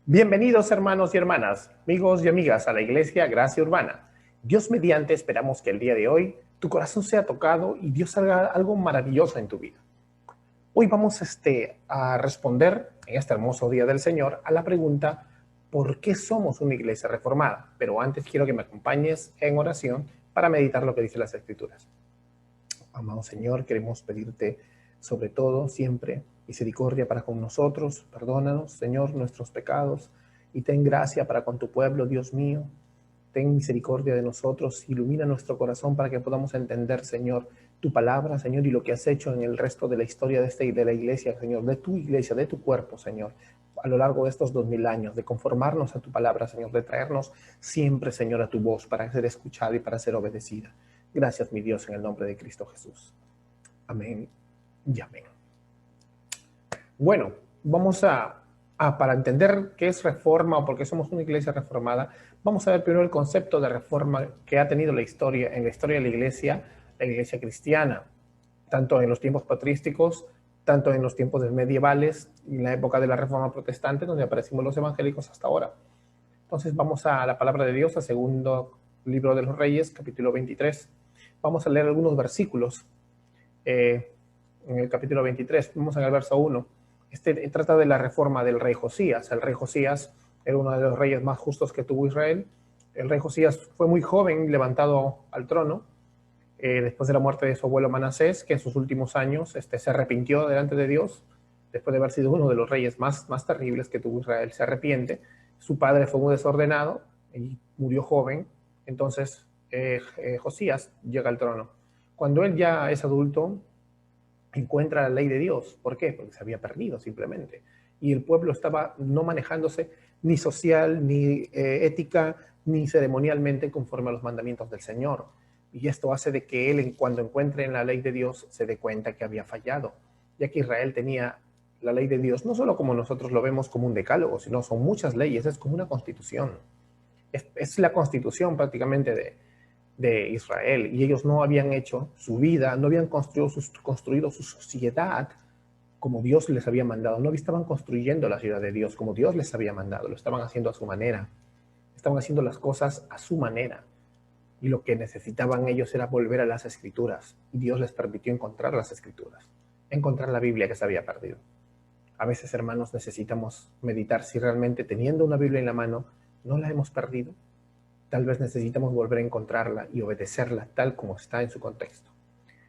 Bienvenidos hermanos y hermanas, amigos y amigas a la Iglesia Gracia Urbana. Dios mediante esperamos que el día de hoy tu corazón sea tocado y Dios haga algo maravilloso en tu vida. Hoy vamos a responder en este hermoso día del Señor a la pregunta ¿por qué somos una iglesia reformada? Pero antes quiero que me acompañes en oración para meditar lo que dicen las Escrituras. Amado Señor, queremos pedirte sobre todo siempre misericordia para con nosotros. Perdónanos, Señor, nuestros pecados y ten gracia para con tu pueblo, Dios mío. Ten misericordia de nosotros, ilumina nuestro corazón para que podamos entender, Señor, tu palabra, Señor, y lo que has hecho en el resto de la historia de la iglesia, Señor, de tu iglesia, de tu cuerpo, Señor, a lo largo de estos 2000 años, de conformarnos a tu palabra, Señor, de traernos siempre, Señor, a tu voz para ser escuchada y para ser obedecida. Gracias, mi Dios, en el nombre de Cristo Jesús. Amén y amén. Bueno, vamos para entender qué es reforma o por qué somos una iglesia reformada, vamos a ver primero el concepto de reforma que ha tenido en la historia de la iglesia cristiana, tanto en los tiempos patrísticos, tanto en los tiempos medievales, en la época de la Reforma Protestante, donde aparecimos los evangélicos hasta ahora. Entonces vamos a la palabra de Dios, a segundo libro de los Reyes, capítulo 23. Vamos a leer algunos versículos en el capítulo 23. Vamos al verso 1. Trata de la reforma del rey Josías. El rey Josías era uno de los reyes más justos que tuvo Israel. El rey Josías fue muy joven, levantado al trono, después de la muerte de su abuelo Manasés, que en sus últimos años se arrepintió delante de Dios, después de haber sido uno de los reyes más terribles que tuvo Israel, se arrepiente. Su padre fue muy desordenado y murió joven. Entonces Josías llega al trono. Cuando él ya es adulto, encuentra la ley de Dios. ¿Por qué? Porque se había perdido simplemente. Y el pueblo estaba no manejándose ni social, ni ética, ni ceremonialmente conforme a los mandamientos del Señor. Y esto hace de que él, cuando encuentre en la ley de Dios, se dé cuenta que había fallado, ya que Israel tenía la ley de Dios, no solo como nosotros lo vemos como un decálogo, sino son muchas leyes, es como una constitución. Es la constitución prácticamente de Israel, y ellos no habían hecho su vida, no habían construido su sociedad como Dios les había mandado, no estaban construyendo la ciudad de Dios como Dios les había mandado, lo estaban haciendo a su manera, estaban haciendo las cosas a su manera, y lo que necesitaban ellos era volver a las Escrituras, y Dios les permitió encontrar las Escrituras, encontrar la Biblia que se había perdido. A veces, hermanos, necesitamos meditar si realmente teniendo una Biblia en la mano no la hemos perdido. Tal vez necesitamos volver a encontrarla y obedecerla tal como está en su contexto.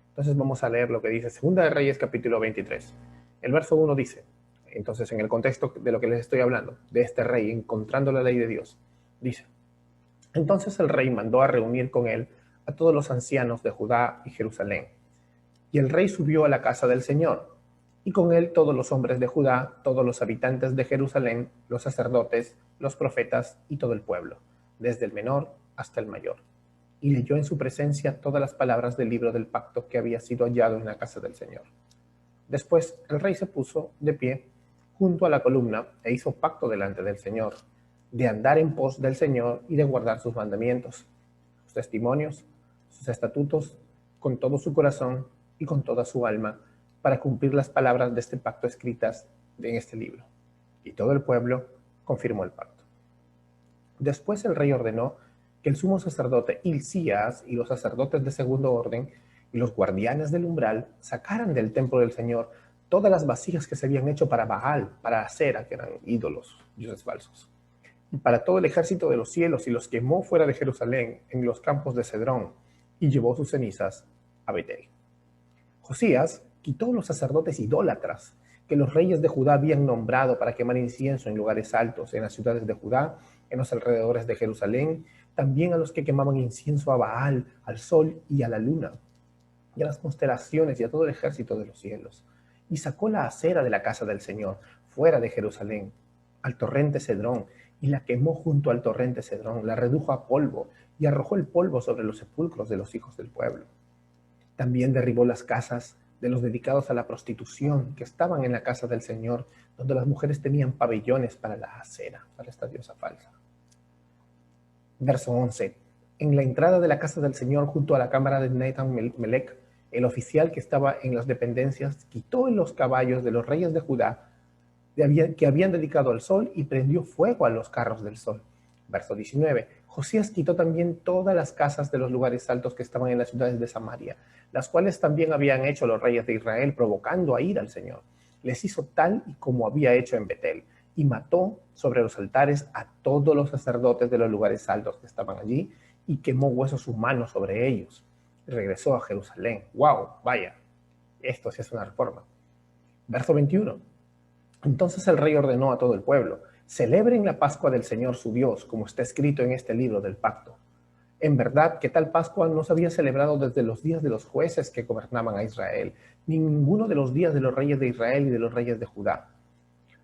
Entonces vamos a leer lo que dice Segunda de Reyes capítulo 23. El verso 1 dice, entonces en el contexto de lo que les estoy hablando, de este rey encontrando la ley de Dios, dice, entonces el rey mandó a reunir con él a todos los ancianos de Judá y Jerusalén. Y el rey subió a la casa del Señor, y con él todos los hombres de Judá, todos los habitantes de Jerusalén, los sacerdotes, los profetas y todo el pueblo, desde el menor hasta el mayor. Y leyó en su presencia todas las palabras del libro del pacto que había sido hallado en la casa del Señor. Después el rey se puso de pie junto a la columna e hizo pacto delante del Señor, de andar en pos del Señor y de guardar sus mandamientos, sus testimonios, sus estatutos, con todo su corazón y con toda su alma, para cumplir las palabras de este pacto escritas en este libro. Y todo el pueblo confirmó el pacto. Después el rey ordenó que el sumo sacerdote Hilcías y los sacerdotes de segundo orden y los guardianes del umbral sacaran del templo del Señor todas las vasijas que se habían hecho para Baal, para Acera, que eran ídolos, dioses falsos, y para todo el ejército de los cielos, y los quemó fuera de Jerusalén, en los campos de Cedrón, y llevó sus cenizas a Betel. Josías quitó los sacerdotes idólatras que los reyes de Judá habían nombrado para quemar incienso en lugares altos, en las ciudades de Judá, en los alrededores de Jerusalén, también a los que quemaban incienso a Baal, al sol y a la luna, y a las constelaciones y a todo el ejército de los cielos. Y sacó la acera de la casa del Señor, fuera de Jerusalén, al torrente Cedrón, y la quemó junto al torrente Cedrón, la redujo a polvo, y arrojó el polvo sobre los sepulcros de los hijos del pueblo. También derribó las casas de los dedicados a la prostitución que estaban en la casa del Señor, donde las mujeres tenían pabellones para la acera, para esta diosa falsa. Verso 11. En la entrada de la casa del Señor, junto a la cámara de Nathan Melech, el oficial que estaba en las dependencias quitó los caballos de los reyes de Judá que habían dedicado al sol y prendió fuego a los carros del sol. Verso 19. Josías quitó también todas las casas de los lugares altos que estaban en las ciudades de Samaria, las cuales también habían hecho los reyes de Israel, provocando a ira al Señor. Les hizo tal y como había hecho en Betel, y mató sobre los altares a todos los sacerdotes de los lugares altos que estaban allí, y quemó huesos humanos sobre ellos. Y regresó a Jerusalén. ¡Wow! Vaya, esto sí es una reforma. Verso 21. Entonces el rey ordenó a todo el pueblo: celebren la Pascua del Señor su Dios, como está escrito en este libro del pacto. En verdad que tal Pascua no se había celebrado desde los días de los jueces que gobernaban a Israel, ni ninguno de los días de los reyes de Israel y de los reyes de Judá.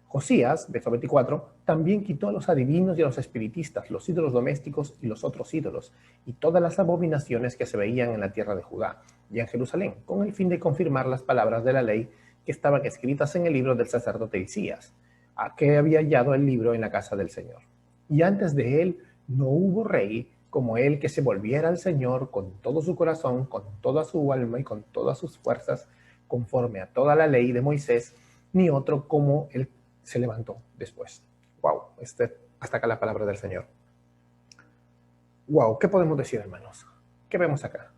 Josías, verso 24, también quitó a los adivinos y a los espiritistas, los ídolos domésticos y los otros ídolos, y todas las abominaciones que se veían en la tierra de Judá y en Jerusalén, con el fin de confirmar las palabras de la ley que estaban escritas en el libro del sacerdote Hilcías, a que había hallado el libro en la casa del Señor. Y antes de él no hubo rey como él que se volviera al Señor con todo su corazón, con toda su alma y con todas sus fuerzas, conforme a toda la ley de Moisés, ni otro como él se levantó después. Wow, hasta acá la palabra del Señor. Wow, ¿qué podemos decir, hermanos? ¿Qué vemos acá?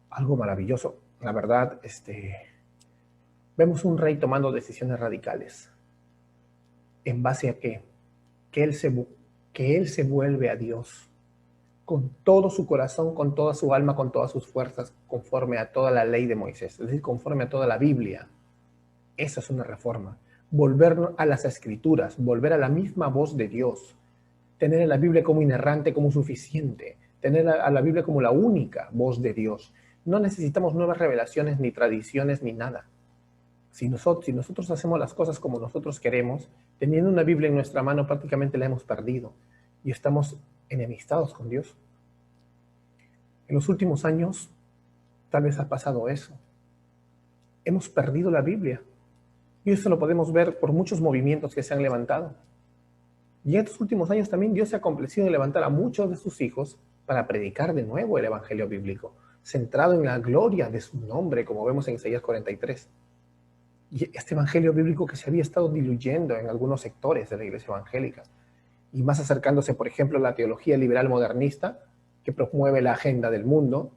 Algo maravilloso. La verdad, vemos un rey tomando decisiones radicales. ¿En base a qué? Que él se vuelve a Dios con todo su corazón, con toda su alma, con todas sus fuerzas, conforme a toda la ley de Moisés, es decir, conforme a toda la Biblia. Esa es una reforma. Volver a las escrituras, volver a la misma voz de Dios, tener a la Biblia como inerrante, como suficiente, tener a la Biblia como la única voz de Dios. No necesitamos nuevas revelaciones, ni tradiciones, ni nada. Si nosotros hacemos las cosas como nosotros queremos, teniendo una Biblia en nuestra mano, prácticamente la hemos perdido y estamos enemistados con Dios. En los últimos años, tal vez ha pasado eso. Hemos perdido la Biblia. Y esto lo podemos ver por muchos movimientos que se han levantado. Y en estos últimos años también Dios se ha complacido en levantar a muchos de sus hijos para predicar de nuevo el Evangelio bíblico, centrado en la gloria de su nombre, como vemos en Isaías 43. Y este Evangelio bíblico que se había estado diluyendo en algunos sectores de la iglesia evangélica, y más acercándose, por ejemplo, a la teología liberal modernista, que promueve la agenda del mundo,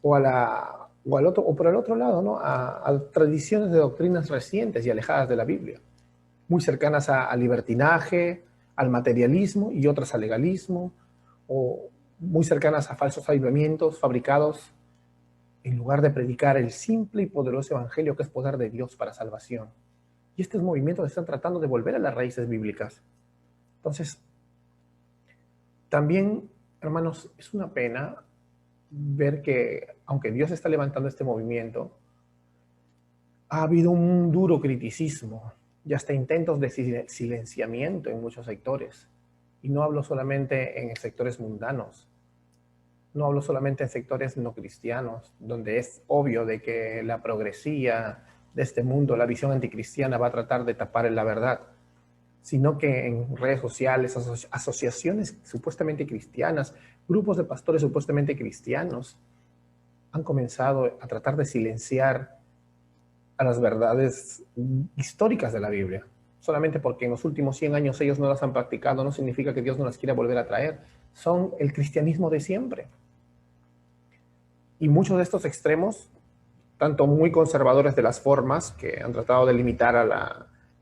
o por el otro lado, ¿no? a tradiciones de doctrinas recientes y alejadas de la Biblia, muy cercanas al libertinaje, al materialismo y otras al legalismo, o muy cercanas a falsos avivamientos fabricados en lugar de predicar el simple y poderoso evangelio que es poder de Dios para salvación. Y estos movimientos están tratando de volver a las raíces bíblicas. Entonces, también, hermanos, es una pena ver que, aunque Dios está levantando este movimiento, ha habido un duro criticismo y hasta intentos de silenciamiento en muchos sectores. Y no hablo solamente en sectores mundanos, no hablo solamente en sectores no cristianos, donde es obvio de que la progresía de este mundo, la visión anticristiana va a tratar de tapar la verdad, sino que en redes sociales, asociaciones supuestamente cristianas, grupos de pastores supuestamente cristianos, han comenzado a tratar de silenciar a las verdades históricas de la Biblia. Solamente porque en los últimos 100 años ellos no las han practicado, no significa que Dios no las quiera volver a traer. Son el cristianismo de siempre. Y muchos de estos extremos, tanto muy conservadores de las formas, que han tratado de limitar a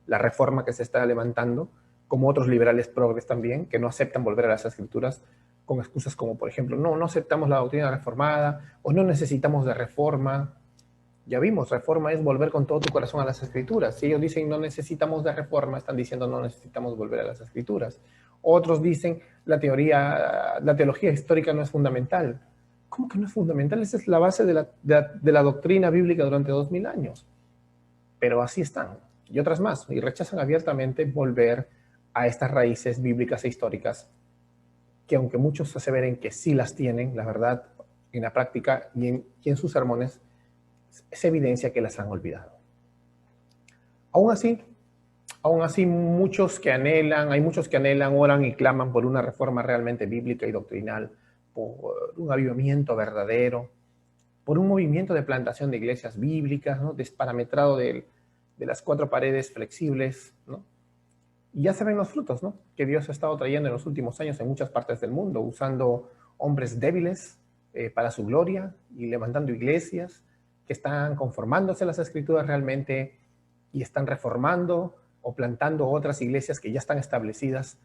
la reforma que se está levantando, como otros liberales progres también, que no aceptan volver a las escrituras con excusas como, por ejemplo, no aceptamos la doctrina reformada, o no necesitamos de reforma. Ya vimos, reforma es volver con todo tu corazón a las escrituras. Si ellos dicen no necesitamos de reforma, están diciendo no necesitamos volver a las escrituras. Otros dicen la teología histórica no es fundamental. ¿Cómo que no es fundamental? Esa es la base de la doctrina bíblica durante 2000 años. Pero así están, y otras más, y rechazan abiertamente volver a estas raíces bíblicas e históricas, que aunque muchos aseveren que sí las tienen, la verdad, en la práctica y en sus sermones, es evidencia que las han olvidado. Aún así, hay muchos que anhelan, oran y claman por una reforma realmente bíblica y doctrinal, por un avivamiento verdadero, por un movimiento de plantación de iglesias bíblicas, ¿no? Desparametrado del de las cuatro paredes flexibles, ¿no? Y ya se ven los frutos, ¿no? Que Dios ha estado trayendo en los últimos años en muchas partes del mundo, usando hombres débiles para su gloria y levantando iglesias que están conformándose a las escrituras realmente y están reformando o plantando otras iglesias que ya están establecidas.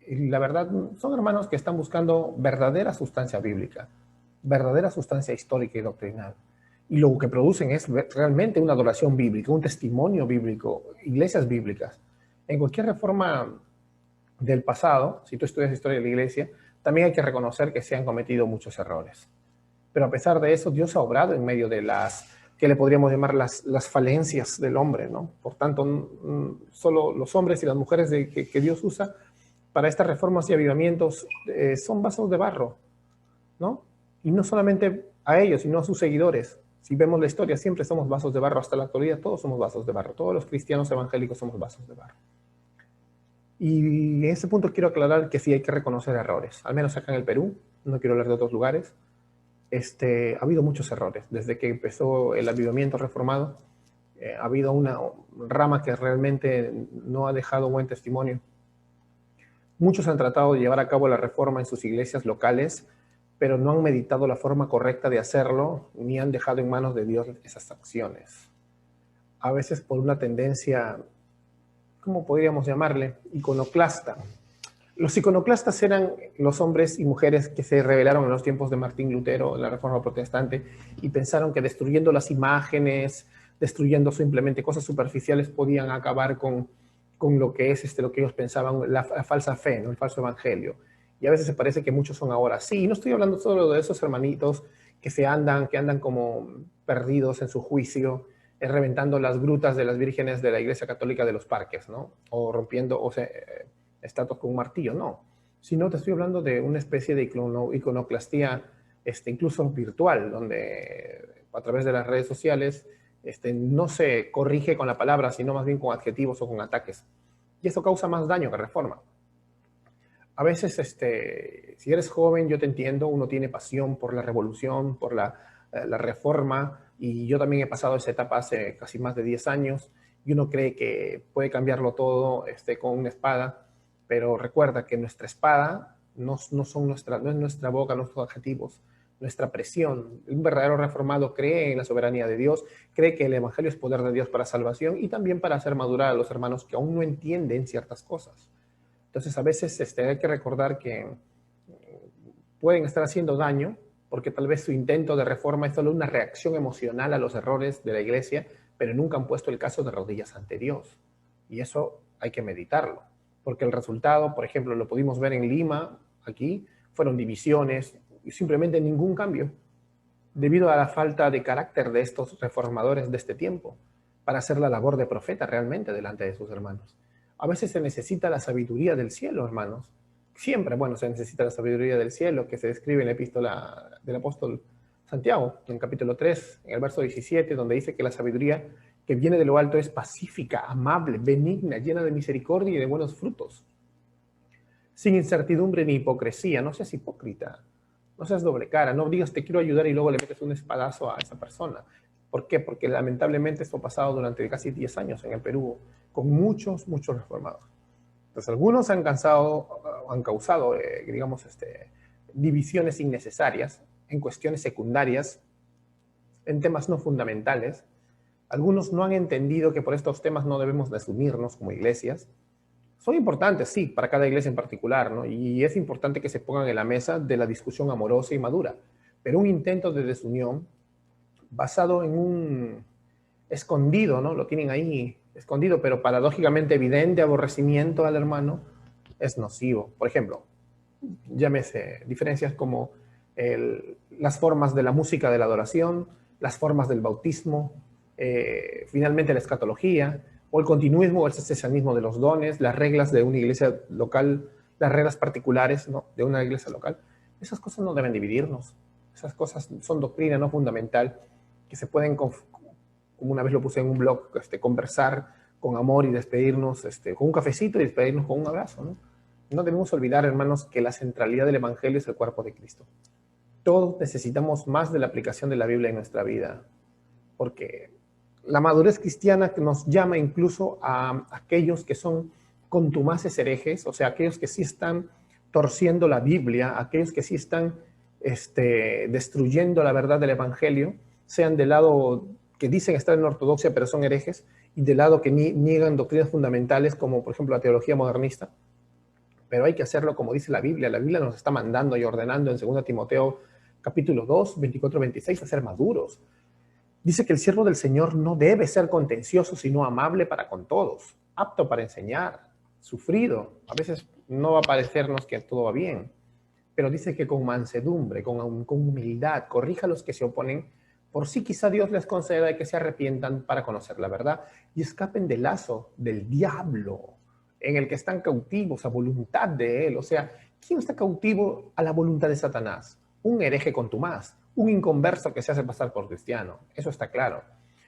Y la verdad, son hermanos que están buscando verdadera sustancia bíblica, verdadera sustancia histórica y doctrinal. Y lo que producen es realmente una adoración bíblica, un testimonio bíblico, iglesias bíblicas. En cualquier reforma del pasado, si tú estudias historia de la iglesia, también hay que reconocer que se han cometido muchos errores. Pero a pesar de eso, Dios ha obrado en medio de las, que le podríamos llamar las falencias del hombre, ¿no? Por tanto, solo los hombres y las mujeres que Dios usa para estas reformas y avivamientos son vasos de barro, ¿no? Y no solamente a ellos, sino a sus seguidores. Si vemos la historia, siempre somos vasos de barro. Hasta la actualidad todos somos vasos de barro. Todos los cristianos evangélicos somos vasos de barro. Y en este punto quiero aclarar que sí hay que reconocer errores. Al menos acá en el Perú, no quiero hablar de otros lugares, ha habido muchos errores. Desde que empezó el avivamiento reformado, ha habido una rama que realmente no ha dejado buen testimonio. Muchos han tratado de llevar a cabo la reforma en sus iglesias locales, pero no han meditado la forma correcta de hacerlo, ni han dejado en manos de Dios esas acciones. A veces por una tendencia, ¿cómo podríamos llamarle? Iconoclasta. Los iconoclastas eran los hombres y mujeres que se rebelaron en los tiempos de Martín Lutero, en la Reforma Protestante, y pensaron que destruyendo las imágenes, destruyendo simplemente cosas superficiales, podían acabar con lo que es lo que ellos pensaban, la falsa fe, ¿no? El falso evangelio. Y a veces se parece que muchos son ahora así. Y no estoy hablando solo de esos hermanitos que andan como perdidos en su juicio, reventando las grutas de las vírgenes de la Iglesia Católica de los parques, ¿no? O rompiendo estatuas con un martillo, no. Sino te estoy hablando de una especie de iconoclastía, incluso virtual, donde a través de las redes sociales no se corrige con la palabra, sino más bien con adjetivos o con ataques. Y eso causa más daño que reforma. A veces, si eres joven, yo te entiendo, uno tiene pasión por la revolución, por la reforma, y yo también he pasado esa etapa hace casi más de 10 años, y uno cree que puede cambiarlo todo con una espada, pero recuerda que nuestra espada no es nuestra boca, nuestros adjetivos, nuestra presión. Un verdadero reformado cree en la soberanía de Dios, cree que el evangelio es poder de Dios para salvación y también para hacer madurar a los hermanos que aún no entienden ciertas cosas. Entonces, a veces hay que recordar que pueden estar haciendo daño porque tal vez su intento de reforma es solo una reacción emocional a los errores de la iglesia, pero nunca han puesto el caso de rodillas ante Dios. Y eso hay que meditarlo, porque el resultado, por ejemplo, lo pudimos ver en Lima, aquí, fueron divisiones y simplemente ningún cambio, debido a la falta de carácter de estos reformadores de este tiempo, para hacer la labor de profeta realmente delante de sus hermanos. A veces se necesita la sabiduría del cielo, hermanos. Siempre, se necesita la sabiduría del cielo, que se describe en la epístola del apóstol Santiago, en el capítulo 3, en el verso 17, donde dice que la sabiduría que viene de lo alto es pacífica, amable, benigna, llena de misericordia y de buenos frutos, sin incertidumbre ni hipocresía. No seas hipócrita, no seas doble cara, no digas te quiero ayudar y luego le metes un espadazo a esa persona. ¿Por qué? Porque lamentablemente esto ha pasado durante casi 10 años en el Perú, con muchos reformados. Entonces algunos han causado digamos, divisiones innecesarias en cuestiones secundarias, en temas no fundamentales. Algunos no han entendido que por estos temas no debemos desunirnos como iglesias. Son importantes, sí, para cada iglesia en particular, ¿no? Y es importante que se pongan en la mesa de la discusión amorosa y madura. Pero un intento de desunión basado en un escondido, ¿no? Lo tienen ahí escondido, pero paradójicamente evidente aborrecimiento al hermano, es nocivo. Por ejemplo, llámese diferencias como las formas de la música de la adoración, las formas del bautismo, finalmente la escatología, o el continuismo o el cesanismo de los dones, las reglas de una iglesia local, las reglas particulares, ¿no?, de una iglesia local. Esas cosas no deben dividirnos. Esas cosas son doctrina no fundamental, que se pueden, como una vez lo puse en un blog, conversar con amor y despedirnos con un cafecito y despedirnos con un abrazo, ¿no? No debemos olvidar, hermanos, que la centralidad del evangelio es el cuerpo de Cristo. Todos necesitamos más de la aplicación de la Biblia en nuestra vida, porque la madurez cristiana que nos llama incluso a aquellos que son contumaces herejes, o sea, aquellos que sí están torciendo la Biblia, aquellos que sí están destruyendo la verdad del Evangelio, sean del lado que dicen estar en ortodoxia pero son herejes, y del lado que niegan doctrinas fundamentales como por ejemplo la teología modernista. Pero hay que hacerlo como dice la Biblia. La Biblia nos está mandando y ordenando en 2 Timoteo capítulo 2, 24-26 a ser maduros. Dice que el siervo del Señor no debe ser contencioso, sino amable para con todos, apto para enseñar, sufrido. A veces no va a parecernos que todo va bien, pero dice que con mansedumbre, con humildad, corrija a los que se oponen, por si quizá Dios les conceda que se arrepientan para conocer la verdad y escapen del lazo del diablo, en el que están cautivos a voluntad de él. O sea, ¿quién está cautivo a la voluntad de Satanás? Un hereje contumaz, un inconverso que se hace pasar por cristiano, eso está claro.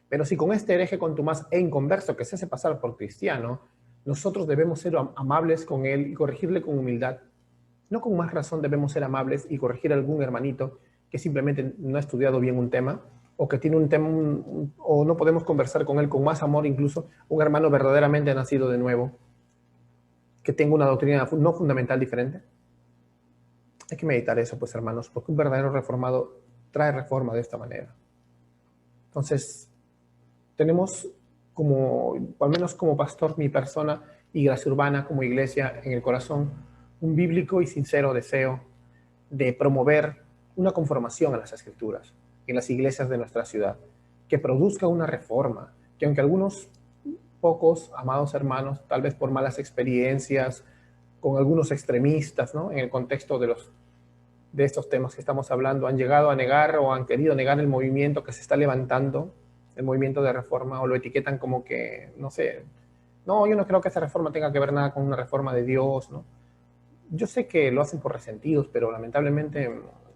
Pero si con este hereje contumaz e inconverso que se hace pasar por cristiano, nosotros debemos ser amables con él y corregirle con humildad, no con más razón debemos ser amables y corregir a algún hermanito que simplemente no ha estudiado bien un tema o que tiene un tema o no podemos conversar con él con más amor, incluso un hermano verdaderamente nacido de nuevo, que tenga una doctrina no fundamental diferente. Hay que meditar eso, pues hermanos, porque un verdadero reformado trae reforma de esta manera. Entonces, tenemos como, al menos como pastor, mi persona y Gracia Urbana como iglesia en el corazón, un bíblico y sincero deseo de promover una conformación a las Escrituras en las iglesias de nuestra ciudad, que produzca una reforma, que aunque algunos pocos, amados hermanos, tal vez por malas experiencias, con algunos extremistas, ¿no?, en el contexto de estos temas que estamos hablando, han llegado a negar o han querido negar el movimiento que se está levantando, el movimiento de reforma, o lo etiquetan como que, no sé, no, yo no creo que esa reforma tenga que ver nada con una reforma de Dios, ¿no? Yo sé que lo hacen por resentidos, pero lamentablemente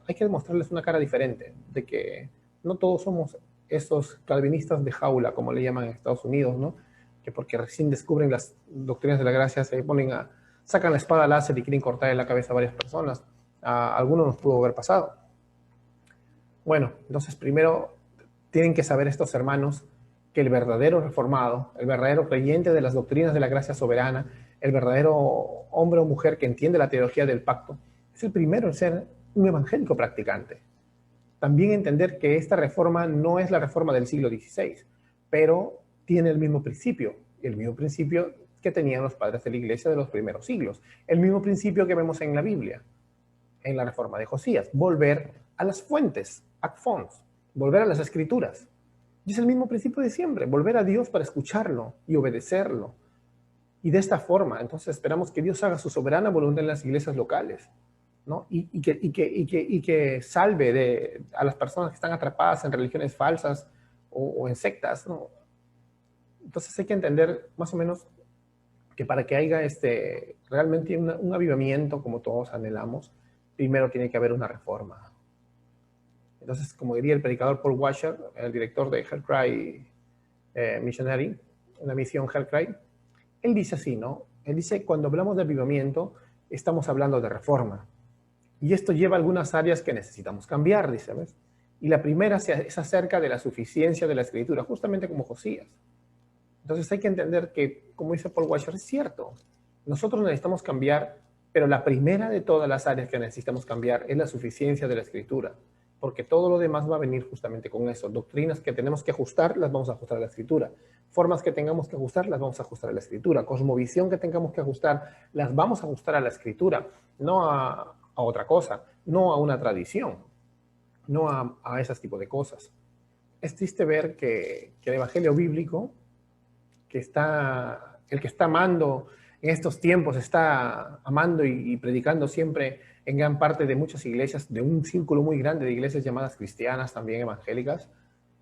hay que demostrarles una cara diferente, de que no todos somos esos calvinistas de jaula, como le llaman en Estados Unidos, ¿no? Que porque recién descubren las doctrinas de la gracia se ponen sacan la espada láser y quieren cortarle la cabeza a varias personas. A algunos nos pudo haber pasado. Bueno, entonces primero tienen que saber estos hermanos que el verdadero reformado, el verdadero creyente de las doctrinas de la gracia soberana, el verdadero hombre o mujer que entiende la teología del pacto, es el primero en ser un evangélico practicante. También entender que esta reforma no es la reforma del siglo XVI, pero tiene el mismo principio que tenían los padres de la iglesia de los primeros siglos, el mismo principio que vemos en la Biblia, en la reforma de Josías, volver a las fuentes, ad fons, volver a las escrituras. Y es el mismo principio de siempre, volver a Dios para escucharlo y obedecerlo. Y de esta forma, entonces esperamos que Dios haga su soberana voluntad en las iglesias locales, ¿no? Y que salve a las personas que están atrapadas en religiones falsas o en sectas, ¿no? Entonces hay que entender más o menos que para que haya realmente un avivamiento como todos anhelamos, primero tiene que haber una reforma. Entonces, como diría el predicador Paul Washer, el director de Hellcry Missionary, una misión Hellcry, él dice así, ¿no? Él dice, cuando hablamos de avivamiento, estamos hablando de reforma. Y esto lleva a algunas áreas que necesitamos cambiar, dice, ¿ves? Y la primera es acerca de la suficiencia de la Escritura, justamente como Josías. Entonces hay que entender que, como dice Paul Washer, es cierto. Nosotros necesitamos cambiar, pero la primera de todas las áreas que necesitamos cambiar es la suficiencia de la Escritura, porque todo lo demás va a venir justamente con eso. Doctrinas que tenemos que ajustar, las vamos a ajustar a la Escritura. Formas que tengamos que ajustar, las vamos a ajustar a la Escritura. Cosmovisión que tengamos que ajustar, las vamos a ajustar a la Escritura, no a otra cosa, no a una tradición, no a ese tipo de cosas. Es triste ver que el Evangelio bíblico, el que está amando en estos tiempos, está amando y predicando siempre en gran parte de muchas iglesias, de un círculo muy grande de iglesias llamadas cristianas, también evangélicas,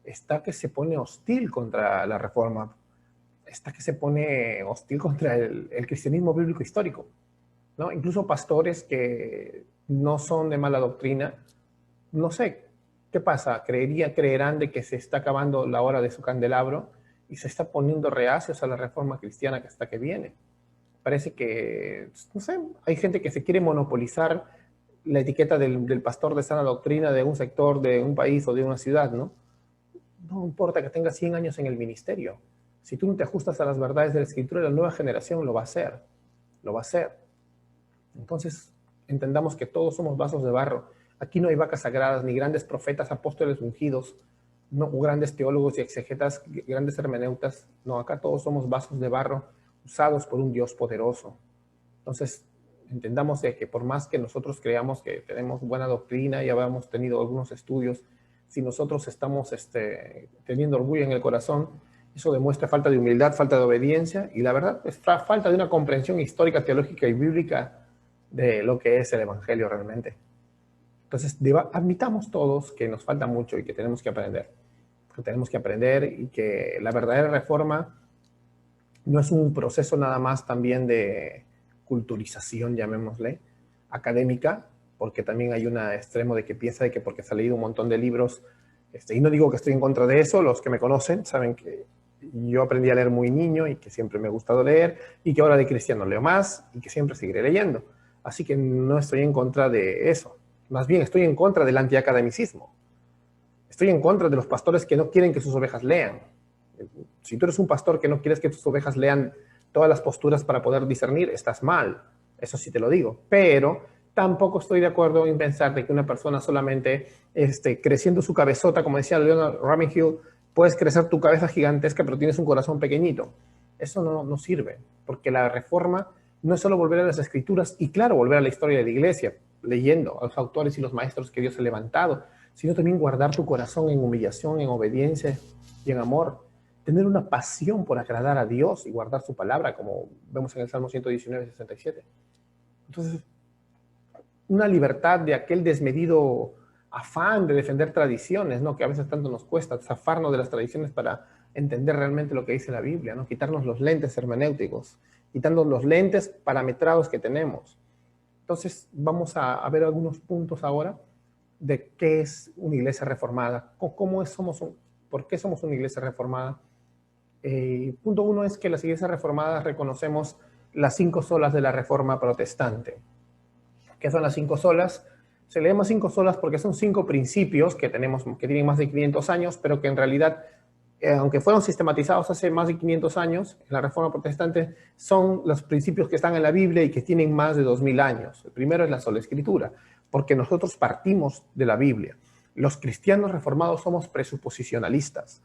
está que se pone hostil contra la reforma, está que se pone hostil contra el cristianismo bíblico histórico, ¿no? Incluso pastores que no son de mala doctrina, no sé, ¿qué pasa? Creerán de que se está acabando la hora de su candelabro y se está poniendo reacios a la reforma cristiana que hasta que viene. Parece que, no sé, hay gente que se quiere monopolizar la etiqueta del pastor de sana doctrina de un sector, de un país o de una ciudad, ¿no? No importa que tengas 100 años en el ministerio. Si tú no te ajustas a las verdades de la Escritura, la nueva generación lo va a hacer. Lo va a hacer. Entonces, entendamos que todos somos vasos de barro. Aquí no hay vacas sagradas, ni grandes profetas, apóstoles ungidos, no grandes teólogos y exegetas, grandes hermeneutas. No, acá todos somos vasos de barro usados por un Dios poderoso. Entonces, entendamos de que por más que nosotros creamos que tenemos buena doctrina y habíamos tenido algunos estudios, si nosotros estamos teniendo orgullo en el corazón, eso demuestra falta de humildad, falta de obediencia y la verdad es falta de una comprensión histórica, teológica y bíblica de lo que es el Evangelio realmente. Entonces, admitamos todos que nos falta mucho y que tenemos que aprender. Que tenemos que aprender y que la verdadera reforma no es un proceso nada más también de culturización, llamémosle, académica, porque también hay un extremo de que piensa de que porque se ha leído un montón de libros, y no digo que estoy en contra de eso, los que me conocen saben que yo aprendí a leer muy niño y que siempre me ha gustado leer y que ahora de cristiano leo más y que siempre seguiré leyendo. Así que no estoy en contra de eso. Más bien estoy en contra del antiacademicismo. Estoy en contra de los pastores que no quieren que sus ovejas lean. Si tú eres un pastor que no quieres que tus ovejas lean todas las posturas para poder discernir, estás mal. Eso sí te lo digo. Pero tampoco estoy de acuerdo en pensar de que una persona solamente creciendo su cabezota, como decía Leonard Ravenhill, puedes crecer tu cabeza gigantesca, pero tienes un corazón pequeñito. Eso no sirve, porque la reforma no es solo volver a las escrituras y, claro, volver a la historia de la iglesia, leyendo a los autores y los maestros que Dios ha levantado, sino también guardar tu corazón en humillación, en obediencia y en amor. Tener una pasión por agradar a Dios y guardar su palabra, como vemos en el Salmo 119, 67. Entonces, una libertad de aquel desmedido afán de defender tradiciones, ¿no? Que a veces tanto nos cuesta zafarnos de las tradiciones para entender realmente lo que dice la Biblia, ¿no? Quitarnos los lentes hermenéuticos, quitarnos los lentes parametrados que tenemos. Entonces, vamos a ver algunos puntos ahora de qué es una iglesia reformada, por qué somos una iglesia reformada. Punto uno es que las iglesias reformadas reconocemos las 5 solas de la Reforma Protestante. ¿Qué son las 5 solas? Se le llama 5 solas porque son 5 principios que tienen más de 500 años, pero que en realidad, aunque fueron sistematizados hace más de 500 años, en la Reforma Protestante son los principios que están en la Biblia y que tienen más de 2000 años. El primero es la sola escritura, porque nosotros partimos de la Biblia. Los cristianos reformados somos presuposicionalistas.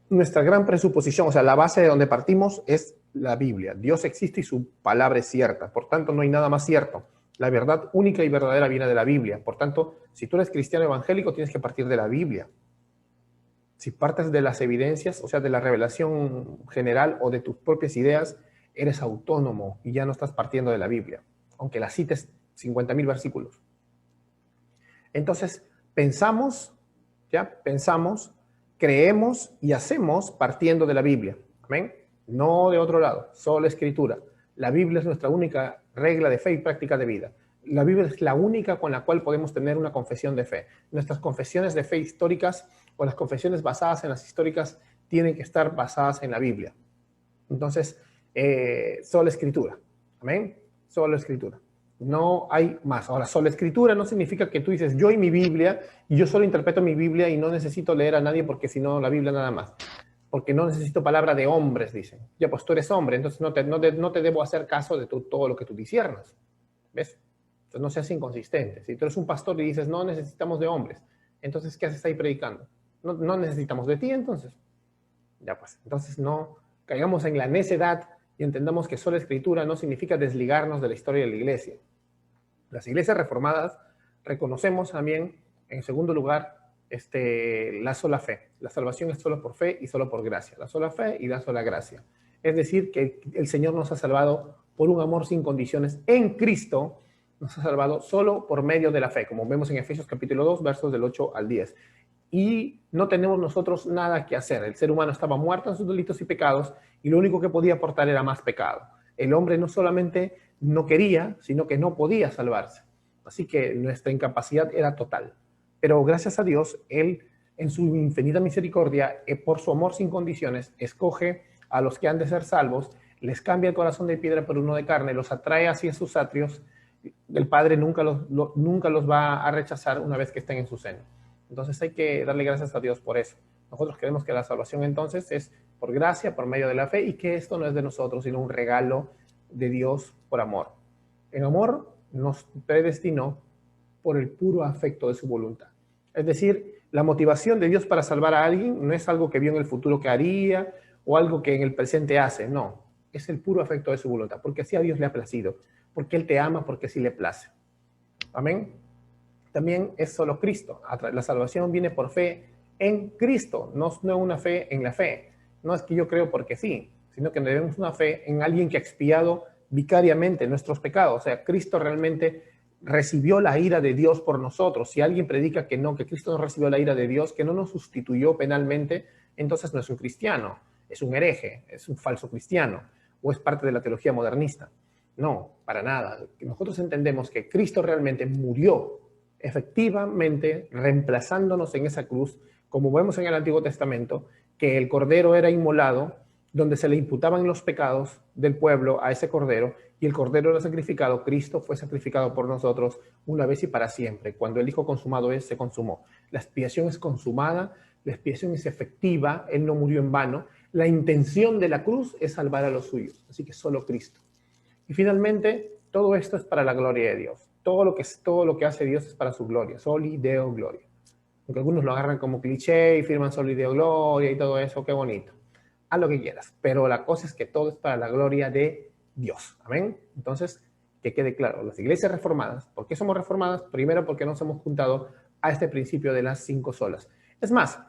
Nuestra gran presuposición, o sea, la base de donde partimos es la Biblia. Dios existe y su palabra es cierta. Por tanto, no hay nada más cierto. La verdad única y verdadera viene de la Biblia. Por tanto, si tú eres cristiano evangélico, tienes que partir de la Biblia. Si partes de las evidencias, o sea, de la revelación general o de tus propias ideas, eres autónomo y ya no estás partiendo de la Biblia, aunque la cites 50.000 versículos. Entonces, pensamos, creemos y hacemos partiendo de la Biblia. ¿Amén? No de otro lado, solo escritura. La Biblia es nuestra única regla de fe y práctica de vida. La Biblia es la única con la cual podemos tener una confesión de fe. Nuestras confesiones de fe históricas o las confesiones basadas en las históricas tienen que estar basadas en la Biblia. Entonces, solo escritura. ¿Amén? Solo escritura. No hay más. Ahora, sola escritura no significa que tú dices yo y mi Biblia, y yo solo interpreto mi Biblia y no necesito leer a nadie porque si no, la Biblia nada más. Porque no necesito palabra de hombres, dicen. Ya, pues tú eres hombre, entonces no te debo hacer caso de todo lo que tú disiernas. ¿Ves? Entonces no seas inconsistente. Si tú eres un pastor y dices no necesitamos de hombres, entonces ¿qué haces ahí predicando? No necesitamos de ti, entonces. Ya, pues, entonces no caigamos en la necedad y entendamos que sola escritura no significa desligarnos de la historia de la iglesia. Las iglesias reformadas reconocemos también, en segundo lugar, la sola fe. La salvación es solo por fe y solo por gracia. La sola fe y la sola gracia. Es decir, que el Señor nos ha salvado por un amor sin condiciones en Cristo, nos ha salvado solo por medio de la fe, como vemos en Efesios capítulo 2, versos del 8 al 10. Y no tenemos nosotros nada que hacer. El ser humano estaba muerto en sus delitos y pecados y lo único que podía aportar era más pecado. El hombre no solamente no quería, sino que no podía salvarse. Así que nuestra incapacidad era total. Pero gracias a Dios, Él, en su infinita misericordia, por su amor sin condiciones, escoge a los que han de ser salvos, les cambia el corazón de piedra por uno de carne, los atrae hacia sus atrios. El Padre nunca los va a rechazar una vez que estén en su seno. Entonces hay que darle gracias a Dios por eso. Nosotros creemos que la salvación entonces es por gracia, por medio de la fe, y que esto no es de nosotros, sino un regalo de Dios por amor. En amor nos predestinó por el puro afecto de su voluntad. Es decir, la motivación de Dios para salvar a alguien no es algo que vio en el futuro que haría o algo que en el presente hace, no. Es el puro afecto de su voluntad, porque así a Dios le ha placido, porque Él te ama, porque así le place. Amén. También es solo Cristo. La salvación viene por fe en Cristo, no una fe en la fe. No es que yo creo porque sí, sino que debemos una fe en alguien que ha expiado vicariamente nuestros pecados. O sea, Cristo realmente recibió la ira de Dios por nosotros. Si alguien predica que no, que Cristo no recibió la ira de Dios, que no nos sustituyó penalmente, entonces no es un cristiano, es un hereje, es un falso cristiano, o es parte de la teología modernista. No, para nada. Nosotros entendemos que Cristo realmente murió efectivamente reemplazándonos en esa cruz, como vemos en el Antiguo Testamento, que el cordero era inmolado, donde se le imputaban los pecados del pueblo a ese cordero, y el cordero era sacrificado. Cristo fue sacrificado por nosotros una vez y para siempre. Cuando el Hijo consumado es, se consumó. La expiación es consumada, la expiación es efectiva, Él no murió en vano. La intención de la cruz es salvar a los suyos, así que solo Cristo. Y finalmente, todo esto es para la gloria de Dios. Todo lo que hace Dios es para su gloria. Soli Deo Gloria. Aunque algunos lo agarran como cliché y firman Soli Deo Gloria y todo eso, qué bonito. Haz lo que quieras. Pero la cosa es que todo es para la gloria de Dios. Amén. Entonces, que quede claro, las iglesias reformadas, ¿por qué somos reformadas? Primero, porque nos hemos juntado a este principio de las 5 solas. Es más,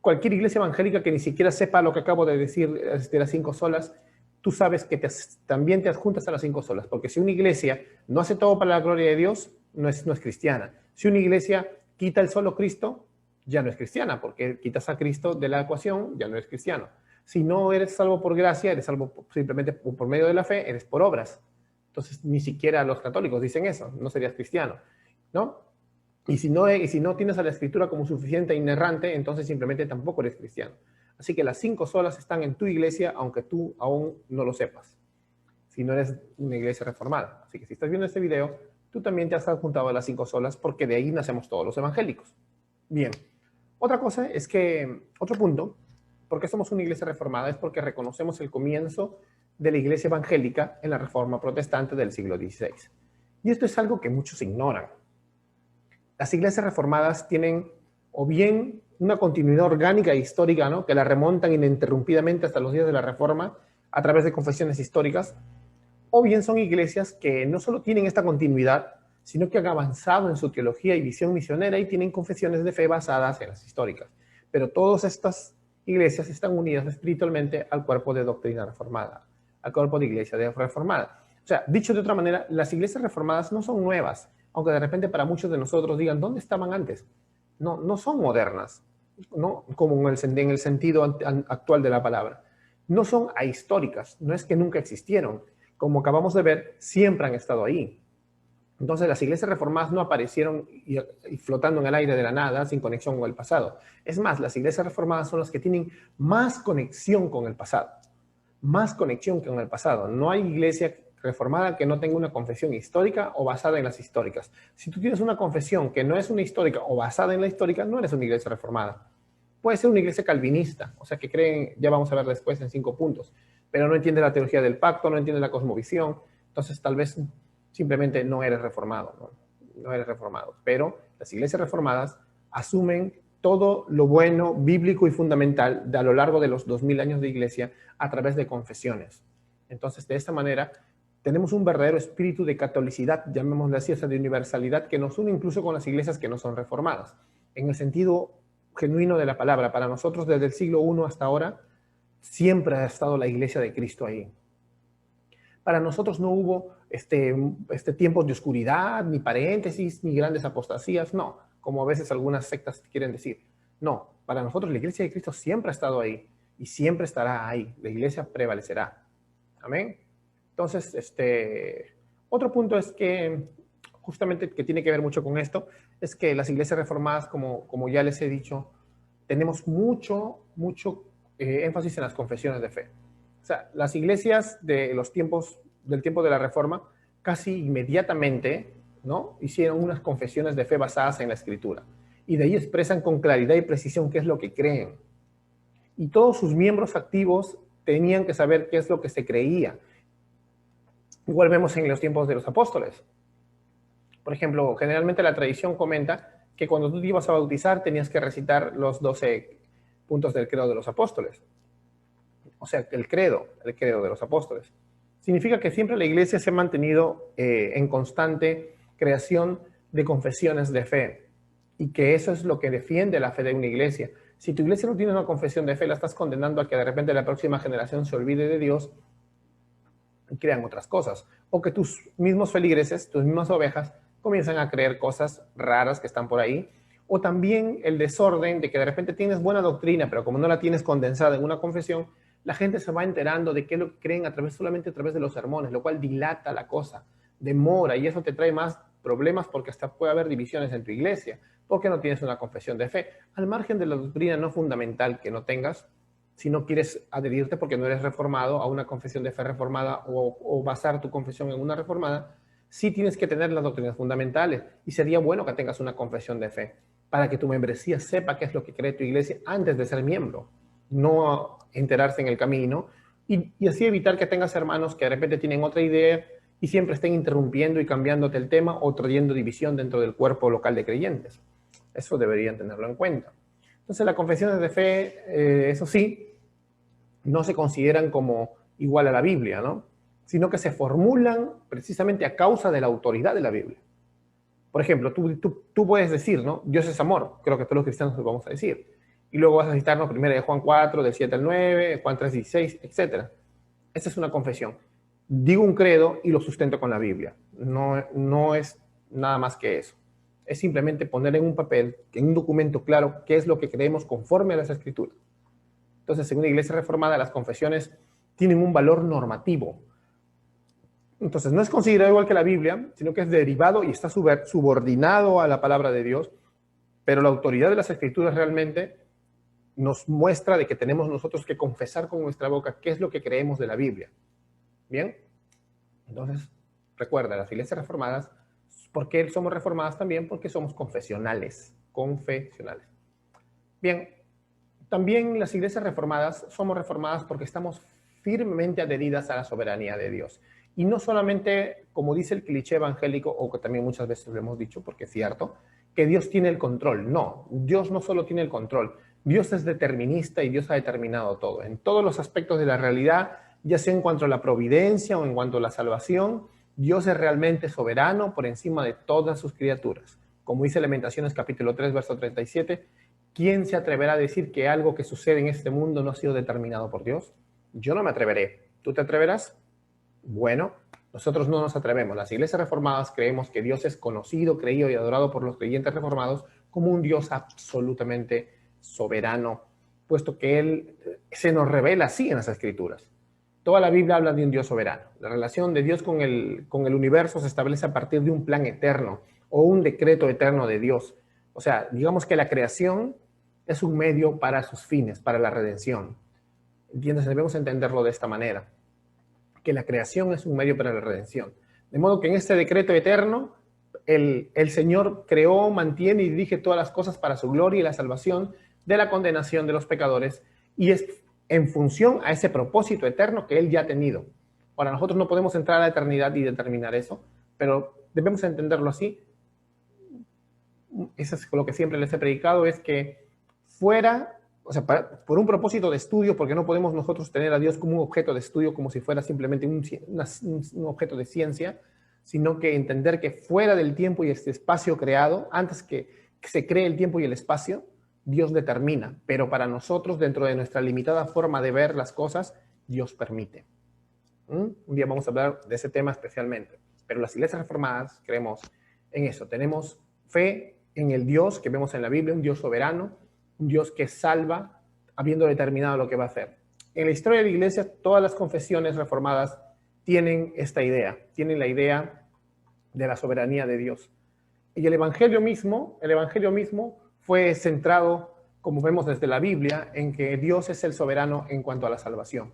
cualquier iglesia evangélica que ni siquiera sepa lo que acabo de decir de las 5 solas, tú sabes que también te adjuntas a las 5 solas, porque si una iglesia no hace todo para la gloria de Dios, no es cristiana. Si una iglesia quita el solo Cristo, ya no es cristiana, porque quitas a Cristo de la ecuación, ya no eres cristiano. Si no eres salvo por gracia, eres salvo simplemente por medio de la fe, eres por obras. Entonces, ni siquiera los católicos dicen eso, no serías cristiano, ¿no? Y si no tienes a la Escritura como suficiente e inerrante, entonces simplemente tampoco eres cristiano. Así que las 5 solas están en tu iglesia, aunque tú aún no lo sepas, si no eres una iglesia reformada. Así que si estás viendo este video, tú también te has adjuntado a las 5 solas, porque de ahí nacemos todos los evangélicos. Bien, otra cosa es que, otro punto, ¿por qué somos una iglesia reformada? Es porque reconocemos el comienzo de la iglesia evangélica en la Reforma Protestante del siglo XVI. Y esto es algo que muchos ignoran. Las iglesias reformadas tienen o bien una continuidad orgánica e histórica, ¿no?, que la remontan ininterrumpidamente hasta los días de la Reforma a través de confesiones históricas, o bien son iglesias que no solo tienen esta continuidad, sino que han avanzado en su teología y visión misionera y tienen confesiones de fe basadas en las históricas. Pero todas estas iglesias están unidas espiritualmente al cuerpo de doctrina reformada, al cuerpo de iglesia reformada. O sea, dicho de otra manera, las iglesias reformadas no son nuevas, aunque de repente para muchos de nosotros digan, ¿dónde estaban antes? No son modernas, ¿no?, como en el sentido actual de la palabra. No son ahistóricas, no es que nunca existieron. Como acabamos de ver, siempre han estado ahí. Entonces las iglesias reformadas no aparecieron y flotando en el aire de la nada, sin conexión con el pasado. Es más, las iglesias reformadas son las que tienen más conexión con el pasado. Más conexión que con el pasado. No hay iglesia reformada que no tenga una confesión histórica o basada en las históricas. Si tú tienes una confesión que no es una histórica o basada en la histórica, no eres una iglesia reformada. Puede ser una iglesia calvinista, o sea, que creen, ya vamos a ver después en 5 puntos, pero no entiende la teología del pacto, no entiende la cosmovisión, entonces tal vez simplemente no eres reformado, no eres reformado. Pero las iglesias reformadas asumen todo lo bueno, bíblico y fundamental a lo largo de los 2000 años de iglesia a través de confesiones. Entonces, de esta manera, tenemos un verdadero espíritu de catolicidad, llamémosle así, esa de universalidad, que nos une incluso con las iglesias que no son reformadas. En el sentido genuino de la palabra, para nosotros desde el siglo I hasta ahora, siempre ha estado la iglesia de Cristo ahí. Para nosotros no hubo tiempos de oscuridad, ni paréntesis, ni grandes apostasías, no, como a veces algunas sectas quieren decir. No, para nosotros la iglesia de Cristo siempre ha estado ahí y siempre estará ahí. La iglesia prevalecerá. Amén. Entonces, otro punto es que, justamente que tiene que ver mucho con esto, es que las iglesias reformadas, como ya les he dicho, tenemos mucho énfasis en las confesiones de fe. O sea, las iglesias del tiempo de la Reforma, casi inmediatamente, ¿no?, hicieron unas confesiones de fe basadas en la Escritura. Y de ahí expresan con claridad y precisión qué es lo que creen. y todos sus miembros activos tenían que saber qué es lo que se creía. Igual vemos en los tiempos de los apóstoles. Por ejemplo, generalmente la tradición comenta que cuando tú te ibas a bautizar tenías que recitar los 12 puntos del credo de los apóstoles. O sea, el credo de los apóstoles. Significa que siempre la iglesia se ha mantenido en constante creación de confesiones de fe, y que eso es lo que defiende la fe de una iglesia. Si tu iglesia no tiene una confesión de fe, la estás condenando a que de repente la próxima generación se olvide de Dios y crean otras cosas, o que tus mismos feligreses, tus mismas ovejas, comienzan a creer cosas raras que están por ahí, o también el desorden de que de repente tienes buena doctrina, pero como no la tienes condensada en una confesión, la gente se va enterando de qué es lo que creen solamente a través de los sermones, lo cual dilata la cosa, demora, y eso te trae más problemas porque hasta puede haber divisiones en tu iglesia, porque no tienes una confesión de fe. Al margen de la doctrina no fundamental que no tengas, si no quieres adherirte porque no eres reformado a una confesión de fe reformada o basar tu confesión en una reformada, sí tienes que tener las doctrinas fundamentales, y sería bueno que tengas una confesión de fe para que tu membresía sepa qué es lo que cree tu iglesia antes de ser miembro, no enterarse en el camino, y así evitar que tengas hermanos que de repente tienen otra idea y siempre estén interrumpiendo y cambiándote el tema o trayendo división dentro del cuerpo local de creyentes. Eso deberían tenerlo en cuenta. Entonces, las confesiones de fe, eso sí, no se consideran como igual a la Biblia, ¿no? Sino que se formulan precisamente a causa de la autoridad de la Biblia. Por ejemplo, tú puedes decir, ¿no? Dios es amor, creo que todos los cristianos lo vamos a decir. Y luego vas a citarnos primero de Juan 4, del 7 al 9, Juan 3, 16, etc. Esa es una confesión. Digo un credo y lo sustento con la Biblia. No es nada más que eso. Es simplemente poner en un papel, en un documento claro, qué es lo que creemos conforme a las Escrituras. Entonces, según la Iglesia Reformada, las confesiones tienen un valor normativo. Entonces, no es considerado igual que la Biblia, sino que es derivado y está subordinado a la palabra de Dios, pero la autoridad de las Escrituras realmente nos muestra de que tenemos nosotros que confesar con nuestra boca qué es lo que creemos de la Biblia. ¿Bien? Entonces, recuerda, las iglesias reformadas, ¿por qué somos reformadas también? Porque somos confesionales. Bien, también las iglesias reformadas somos reformadas porque estamos firmemente adheridas a la soberanía de Dios. Y no solamente, como dice el cliché evangélico, o que también muchas veces lo hemos dicho, porque es cierto, que Dios tiene el control. No, Dios no solo tiene el control, Dios es determinista y Dios ha determinado todo. En todos los aspectos de la realidad, ya sea en cuanto a la providencia o en cuanto a la salvación, Dios es realmente soberano por encima de todas sus criaturas. Como dice Lamentaciones capítulo 3, verso 37, ¿quién se atreverá a decir que algo que sucede en este mundo no ha sido determinado por Dios? Yo no me atreveré. ¿Tú te atreverás? Bueno, nosotros no nos atrevemos. Las iglesias reformadas creemos que Dios es conocido, creído y adorado por los creyentes reformados como un Dios absolutamente soberano, puesto que Él se nos revela así en las Escrituras. Toda la Biblia habla de un Dios soberano. La relación de Dios con el universo se establece a partir de un plan eterno o un decreto eterno de Dios. O sea, digamos que la creación es un medio para sus fines, para la redención. ¿Entiendes? Debemos entenderlo de esta manera, que la creación es un medio para la redención. De modo que en este decreto eterno, el Señor creó, mantiene y dirige todas las cosas para su gloria y la salvación de la condenación de los pecadores, y es en función a ese propósito eterno que Él ya ha tenido. Ahora, nosotros no podemos entrar a la eternidad y determinar eso, pero debemos entenderlo así. Eso es lo que siempre les he predicado, es que fuera, o sea, por un propósito de estudio, porque no podemos nosotros tener a Dios como un objeto de estudio, como si fuera simplemente un objeto de ciencia, sino que entender que fuera del tiempo y este espacio creado, antes que se cree el tiempo y el espacio, Dios determina, pero para nosotros, dentro de nuestra limitada forma de ver las cosas, Dios permite. Un día vamos a hablar de ese tema especialmente, pero las iglesias reformadas creemos en eso. Tenemos fe en el Dios que vemos en la Biblia, un Dios soberano, un Dios que salva, habiendo determinado lo que va a hacer. En la historia de la iglesia, todas las confesiones reformadas tienen esta idea, tienen la idea de la soberanía de Dios. Y el evangelio mismo fue centrado, como vemos desde la Biblia, en que Dios es el soberano en cuanto a la salvación.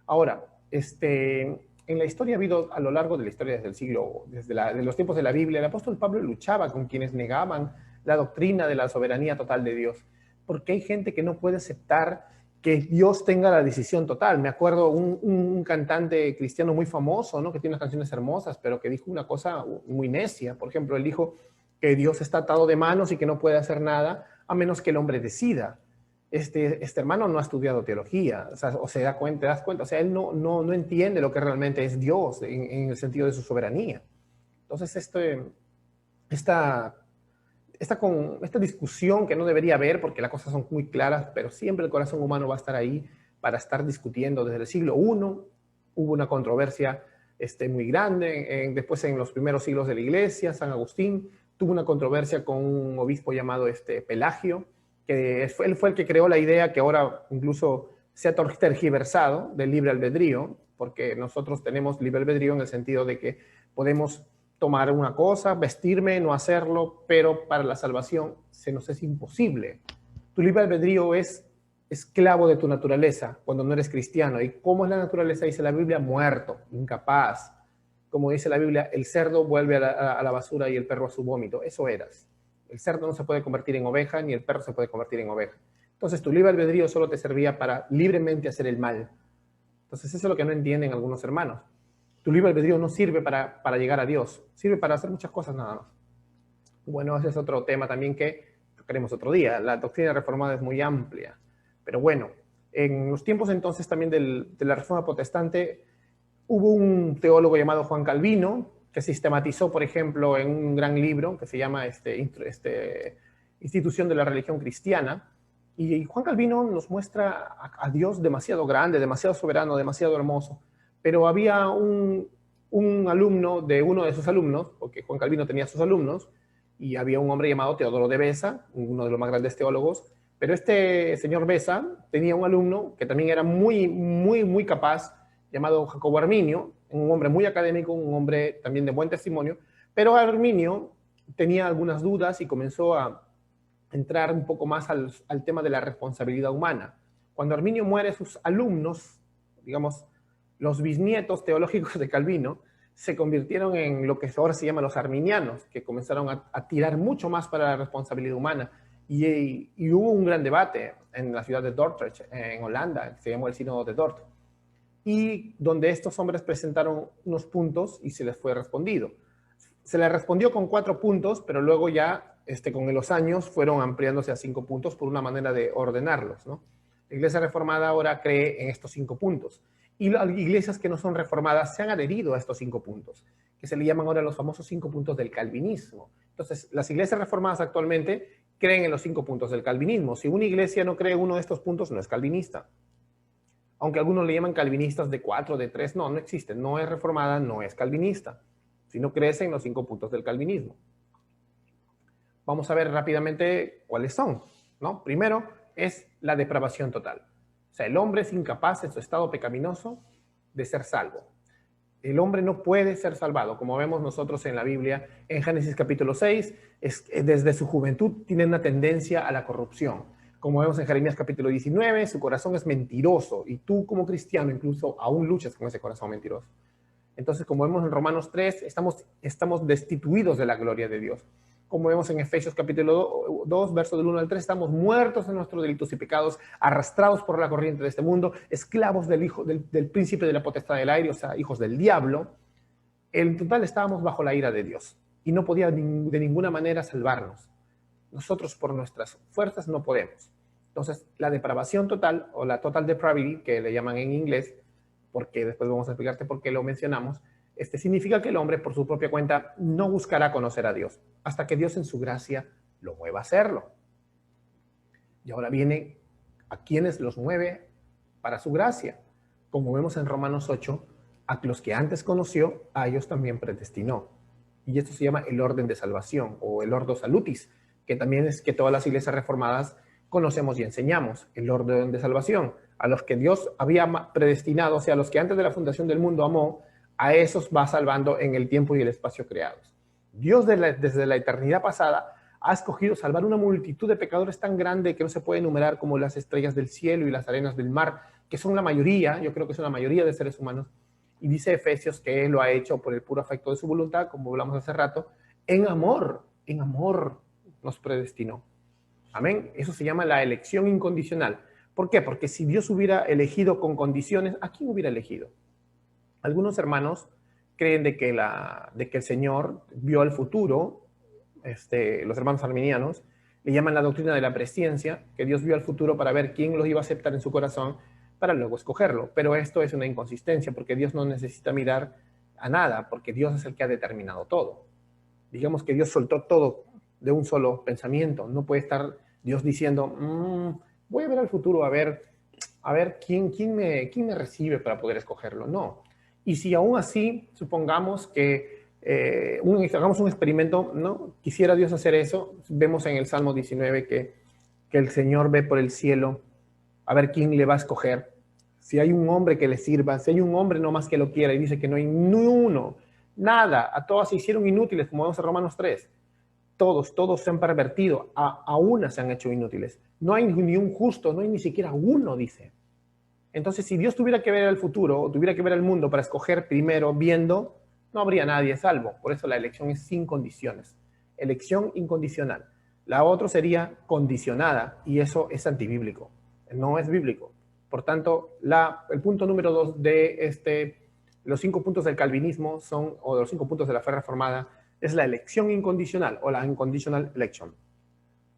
Ahora, en la historia ha habido, a lo largo de la historia desde el siglo, de los tiempos de la Biblia, el apóstol Pablo luchaba con quienes negaban la doctrina de la soberanía total de Dios, porque hay gente que no puede aceptar que Dios tenga la decisión total. Me acuerdo un cantante cristiano muy famoso, ¿no? Que tiene unas canciones hermosas, pero que dijo una cosa muy necia. Por ejemplo, él dijo que Dios está atado de manos y que no puede hacer nada a menos que el hombre decida. Este hermano no ha estudiado teología, o se da cuenta, te das cuenta, o sea, él no entiende lo que realmente es Dios en el sentido de su soberanía. Entonces, esta discusión que no debería haber, porque las cosas son muy claras, pero siempre el corazón humano va a estar ahí para estar discutiendo. Desde el siglo I hubo una controversia muy grande, después en los primeros siglos de la iglesia, San Agustín tuvo una controversia con un obispo llamado Pelagio, que él fue el que creó la idea que ahora incluso se ha tergiversado del libre albedrío, porque nosotros tenemos libre albedrío en el sentido de que podemos tomar una cosa, vestirme, no hacerlo, pero para la salvación se nos es imposible. Tu libre albedrío es esclavo de tu naturaleza cuando no eres cristiano. ¿Y cómo es la naturaleza? Dice la Biblia, muerto, incapaz. Como dice la Biblia, el cerdo vuelve a la basura y el perro a su vómito. Eso eras. El cerdo no se puede convertir en oveja, ni el perro se puede convertir en oveja. Entonces tu libre albedrío solo te servía para libremente hacer el mal. Entonces eso es lo que no entienden algunos hermanos. Tu libre albedrío no sirve para llegar a Dios, sirve para hacer muchas cosas nada más. Bueno, ese es otro tema también que tocaremos otro día. La doctrina reformada es muy amplia. Pero bueno, en los tiempos entonces también de la Reforma Protestante, hubo un teólogo llamado Juan Calvino, que sistematizó, por ejemplo, en un gran libro que se llama Institución de la Religión Cristiana. Y Juan Calvino nos muestra a Dios demasiado grande, demasiado soberano, demasiado hermoso. Pero había un alumno de uno de sus alumnos, porque Juan Calvino tenía sus alumnos, y había un hombre llamado Teodoro de Beza, uno de los más grandes teólogos, pero este señor Beza tenía un alumno que también era muy capaz, llamado Jacobo Arminio, un hombre muy académico, un hombre también de buen testimonio, pero Arminio tenía algunas dudas y comenzó a entrar un poco más al tema de la responsabilidad humana. Cuando Arminio muere, sus alumnos, digamos, los bisnietos teológicos de Calvino, se convirtieron en lo que ahora se llama los arminianos, que comenzaron a tirar mucho más para la responsabilidad humana. Y hubo un gran debate en la ciudad de Dordrecht, en Holanda, que se llamó el Sínodo de Dort, y donde estos hombres presentaron unos puntos y se les fue respondido. Se les respondió con 4 puntos, pero luego ya con los años fueron ampliándose a 5 puntos por una manera de ordenarlos, ¿no? La Iglesia Reformada ahora cree en estos 5 puntos. Y las iglesias que no son reformadas se han adherido a estos 5 puntos, que se le llaman ahora los famosos 5 puntos del calvinismo. Entonces, las iglesias reformadas actualmente creen en los 5 puntos del calvinismo. Si una iglesia no cree en uno de estos puntos, no es calvinista. Aunque algunos le llaman calvinistas de 4, de 3, no existe. No es reformada, no es calvinista. Si no crece en los 5 puntos del calvinismo. Vamos a ver rápidamente cuáles son, ¿no? Primero es la depravación total. O sea, el hombre es incapaz en su estado pecaminoso de ser salvo. El hombre no puede ser salvado, como vemos nosotros en la Biblia, en Génesis capítulo 6, desde su juventud tiene una tendencia a la corrupción. Como vemos en Jeremías capítulo 19, su corazón es mentiroso y tú como cristiano incluso aún luchas con ese corazón mentiroso. Entonces, como vemos en Romanos 3, estamos destituidos de la gloria de Dios. Como vemos en Efesios capítulo 2, verso del 1 al 3, estamos muertos en nuestros delitos y pecados, arrastrados por la corriente de este mundo, esclavos del príncipe de la potestad del aire, o sea, hijos del diablo. En total estábamos bajo la ira de Dios y no podía de ninguna manera salvarnos. Nosotros por nuestras fuerzas no podemos. Entonces, la depravación total, o la total depravity, que le llaman en inglés, porque después vamos a explicarte por qué lo mencionamos, significa que el hombre por su propia cuenta no buscará conocer a Dios hasta que Dios en su gracia lo mueva a hacerlo. Y ahora viene a quienes los mueve para su gracia. Como vemos en Romanos 8, a los que antes conoció, a ellos también predestinó. Y esto se llama el orden de salvación o el ordo salutis, que también es que todas las iglesias reformadas conocemos y enseñamos, el orden de salvación. A los que Dios había predestinado, o sea, a los que antes de la fundación del mundo amó, a esos va salvando en el tiempo y el espacio creados. Dios desde la eternidad pasada ha escogido salvar una multitud de pecadores tan grande que no se puede enumerar como las estrellas del cielo y las arenas del mar, que son la mayoría, yo creo que son la mayoría de seres humanos. Y dice Efesios que Él lo ha hecho por el puro afecto de su voluntad, como hablamos hace rato, en amor nos predestinó. Amén. Eso se llama la elección incondicional. ¿Por qué? Porque si Dios hubiera elegido con condiciones, ¿a quién hubiera elegido? Algunos hermanos creen de que el Señor vio el futuro, los hermanos arminianos, le llaman la doctrina de la presciencia, que Dios vio el futuro para ver quién los iba a aceptar en su corazón para luego escogerlo. Pero esto es una inconsistencia, porque Dios no necesita mirar a nada, porque Dios es el que ha determinado todo. Digamos que Dios soltó todo de un solo pensamiento. No puede estar Dios diciendo, voy a ver al futuro, a ver quién me recibe para poder escogerlo. No. Y si aún así, supongamos que hagamos un experimento, ¿no? Quisiera Dios hacer eso. Vemos en el Salmo 19 que el Señor ve por el cielo a ver quién le va a escoger. Si hay un hombre que le sirva, si hay un hombre no más que lo quiera y dice que no hay ni uno, nada, a todos se hicieron inútiles, como vemos en Romanos 3. Todos se han pervertido, a una se han hecho inútiles. No hay ni un justo, no hay ni siquiera uno, dice. Entonces, si Dios tuviera que ver el futuro, o tuviera que ver el mundo para escoger primero viendo, no habría nadie salvo. Por eso la elección es sin condiciones. Elección incondicional. La otra sería condicionada, y eso es antibíblico. No es bíblico. Por tanto, el punto número 2 de los 5 puntos del calvinismo o de los 5 puntos de la fe reformada, es la elección incondicional o la unconditional election.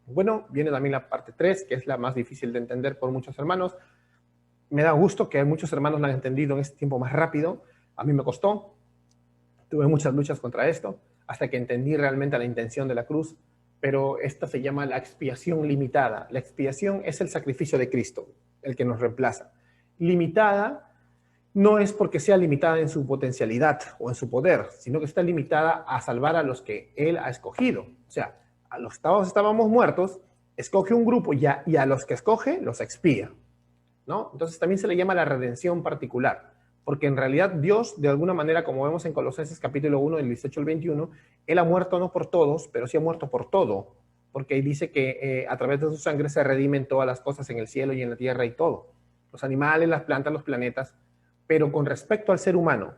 Bueno, viene también la parte 3, que es la más difícil de entender por muchos hermanos. Me da gusto que muchos hermanos la han entendido en este tiempo más rápido. A mí me costó. Tuve muchas luchas contra esto, hasta que entendí realmente la intención de la cruz. Pero esta se llama la expiación limitada. La expiación es el sacrificio de Cristo, el que nos reemplaza. Limitada no es porque sea limitada en su potencialidad o en su poder, sino que está limitada a salvar a los que Él ha escogido. O sea, a los que estábamos muertos, escoge un grupo y a los que escoge los expía, ¿no? Entonces también se le llama la redención particular, porque en realidad Dios, de alguna manera, como vemos en Colosenses capítulo 1, del 18 al 21, Él ha muerto no por todos, pero sí ha muerto por todo, porque Él dice que a través de su sangre se redimen todas las cosas en el cielo y en la tierra y todo. Los animales, las plantas, los planetas. Pero con respecto al ser humano,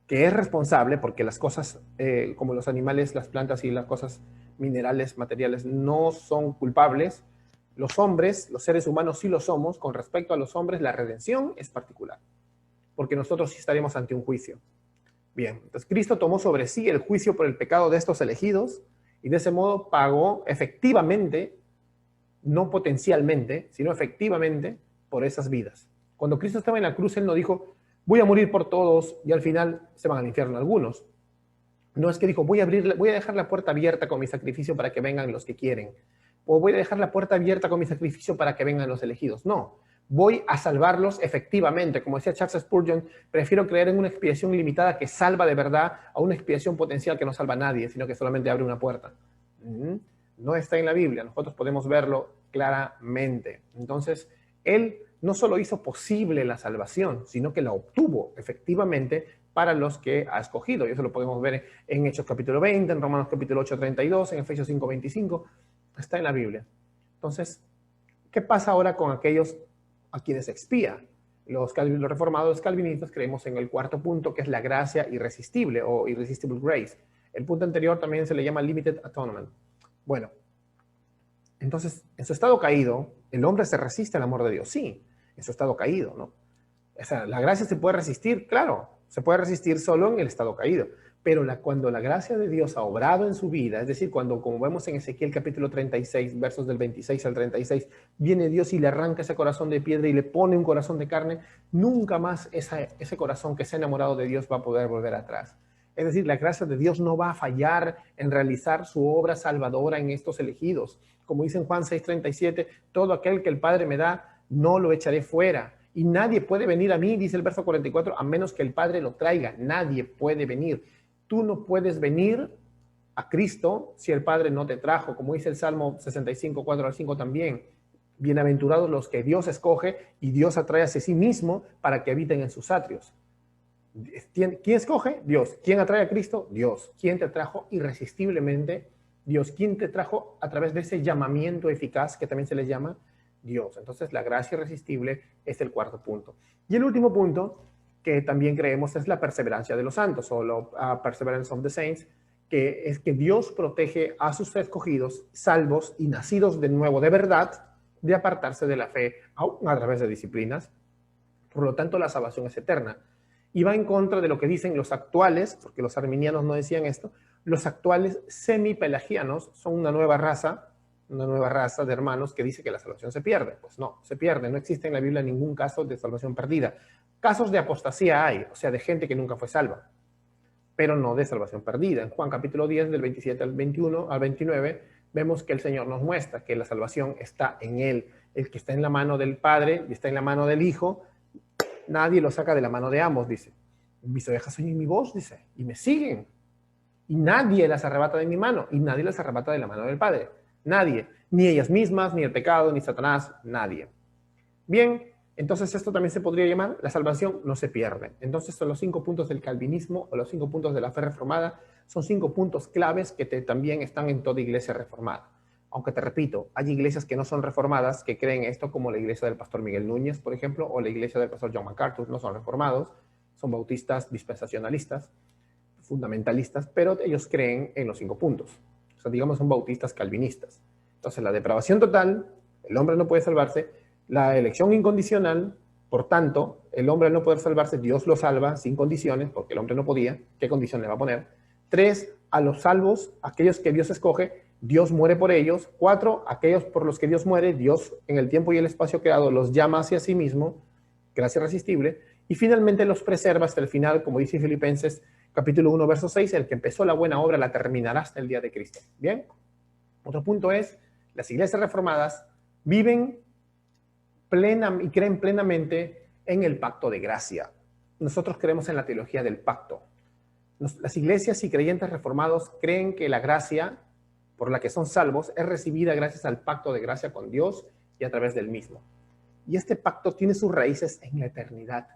que es responsable, porque las cosas como los animales, las plantas y las cosas minerales, materiales, no son culpables, los hombres, los seres humanos sí lo somos. Con respecto a los hombres, la redención es particular, porque nosotros sí estaremos ante un juicio. Bien, entonces Cristo tomó sobre sí el juicio por el pecado de estos elegidos y de ese modo pagó efectivamente, no potencialmente, sino efectivamente, por esas vidas. Cuando Cristo estaba en la cruz, Él no dijo, voy a morir por todos y al final se van al infierno algunos. No es que dijo, voy a dejar la puerta abierta con mi sacrificio para que vengan los que quieren. O voy a dejar la puerta abierta con mi sacrificio para que vengan los elegidos. No, voy a salvarlos efectivamente. Como decía Charles Spurgeon, prefiero creer en una expiación limitada que salva de verdad a una expiación potencial que no salva a nadie, sino que solamente abre una puerta. No está en la Biblia, nosotros podemos verlo claramente. Entonces, Él no solo hizo posible la salvación, sino que la obtuvo efectivamente para los que ha escogido. Y eso lo podemos ver en Hechos capítulo 20, en Romanos capítulo 8, 32, en Efesios 5, 25. Está en la Biblia. Entonces, ¿qué pasa ahora con aquellos a quienes expía? Los reformados calvinistas creemos en el cuarto punto, que es la gracia irresistible o irresistible grace. El punto anterior también se le llama limited atonement. Bueno, entonces, en su estado caído, el hombre se resiste al amor de Dios. Sí, en su estado caído, ¿no? O sea, la gracia se puede resistir, claro, se puede resistir solo en el estado caído. Pero cuando la gracia de Dios ha obrado en su vida, es decir, cuando, como vemos en Ezequiel capítulo 36, versos del 26 al 36, viene Dios y le arranca ese corazón de piedra y le pone un corazón de carne, nunca más ese corazón que se ha enamorado de Dios va a poder volver atrás. Es decir, la gracia de Dios no va a fallar en realizar su obra salvadora en estos elegidos. Como dice en Juan 6:37, todo aquel que el Padre me da, no lo echaré fuera. Y nadie puede venir a mí, dice el verso 44, a menos que el Padre lo traiga. Nadie puede venir. Tú no puedes venir a Cristo si el Padre no te trajo. Como dice el Salmo 65, 4 al 5 también. Bienaventurados los que Dios escoge y Dios atrae hacia sí mismo para que habiten en sus atrios. ¿Quién escoge? Dios. ¿Quién atrae a Cristo? Dios. ¿Quién te trajo irresistiblemente? Dios. ¿Quién te trajo a través de ese llamamiento eficaz que también se les llama? Dios. Entonces la gracia irresistible es el cuarto punto. Y el último punto que también creemos es la perseverancia de los santos o la perseverance of the saints, que es que Dios protege a sus escogidos, salvos y nacidos de nuevo de verdad de apartarse de la fe, aún a través de disciplinas. Por lo tanto, la salvación es eterna. Y va en contra de lo que dicen los actuales, porque los arminianos no decían esto, los actuales semipelagianos son una nueva raza de hermanos que dice que la salvación se pierde. Pues no, se pierde. No existe en la Biblia ningún caso de salvación perdida. Casos de apostasía hay, o sea, de gente que nunca fue salva, pero no de salvación perdida. En Juan capítulo 10, del 27 al 21, al 29, vemos que el Señor nos muestra que la salvación está en Él. El que está en la mano del Padre y está en la mano del Hijo, nadie lo saca de la mano de ambos, dice. Mis ovejas oyen mi voz, dice, y me siguen. Y nadie las arrebata de mi mano, y nadie las arrebata de la mano del Padre. Nadie. Ni ellas mismas, ni el pecado, ni Satanás, nadie. Bien, entonces esto también se podría llamar la salvación no se pierde. Entonces son los 5 puntos del calvinismo o los 5 puntos de la fe reformada. Son 5 puntos claves que también están en toda iglesia reformada. Aunque te repito, hay iglesias que no son reformadas que creen esto, como la iglesia del pastor Miguel Núñez, por ejemplo, o la iglesia del pastor John MacArthur. No son reformados, son bautistas dispensacionalistas, fundamentalistas, pero ellos creen en los 5 puntos. O sea, digamos, son bautistas calvinistas. Entonces, la depravación total, el hombre no puede salvarse. La elección incondicional, por tanto, el hombre al no poder salvarse, Dios lo salva sin condiciones, porque el hombre no podía. ¿Qué condición le va a poner? 3, a los salvos, aquellos que Dios escoge, Dios muere por ellos. 4, aquellos por los que Dios muere, Dios en el tiempo y el espacio creado los llama hacia sí mismo, gracia irresistible. Y finalmente los preserva hasta el final, como dice Filipenses capítulo 1, verso 6, el que empezó la buena obra la terminará hasta el día de Cristo. Bien, otro punto es, las iglesias reformadas viven y creen plenamente en el pacto de gracia. Nosotros creemos en la teología del pacto. Las iglesias y creyentes reformados creen que la gracia por la que son salvos es recibida gracias al pacto de gracia con Dios y a través del mismo. Y este pacto tiene sus raíces en la eternidad,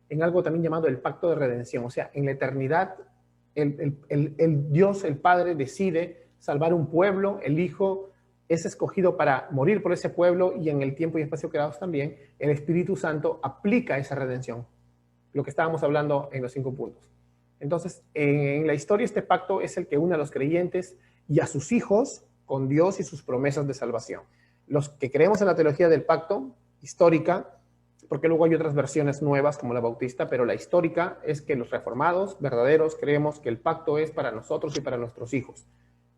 en algo también llamado el pacto de redención. O sea, en la eternidad el Dios, el Padre, decide salvar un pueblo, el Hijo es escogido para morir por ese pueblo y en el tiempo y espacio creados también, el Espíritu Santo aplica esa redención, lo que estábamos hablando en los 5 puntos. Entonces, en la historia este pacto es el que une a los creyentes y a sus hijos con Dios y sus promesas de salvación. Los que creemos en la teología del pacto histórica, porque luego hay otras versiones nuevas como la bautista, pero la histórica es que los reformados verdaderos creemos que el pacto es para nosotros y para nuestros hijos.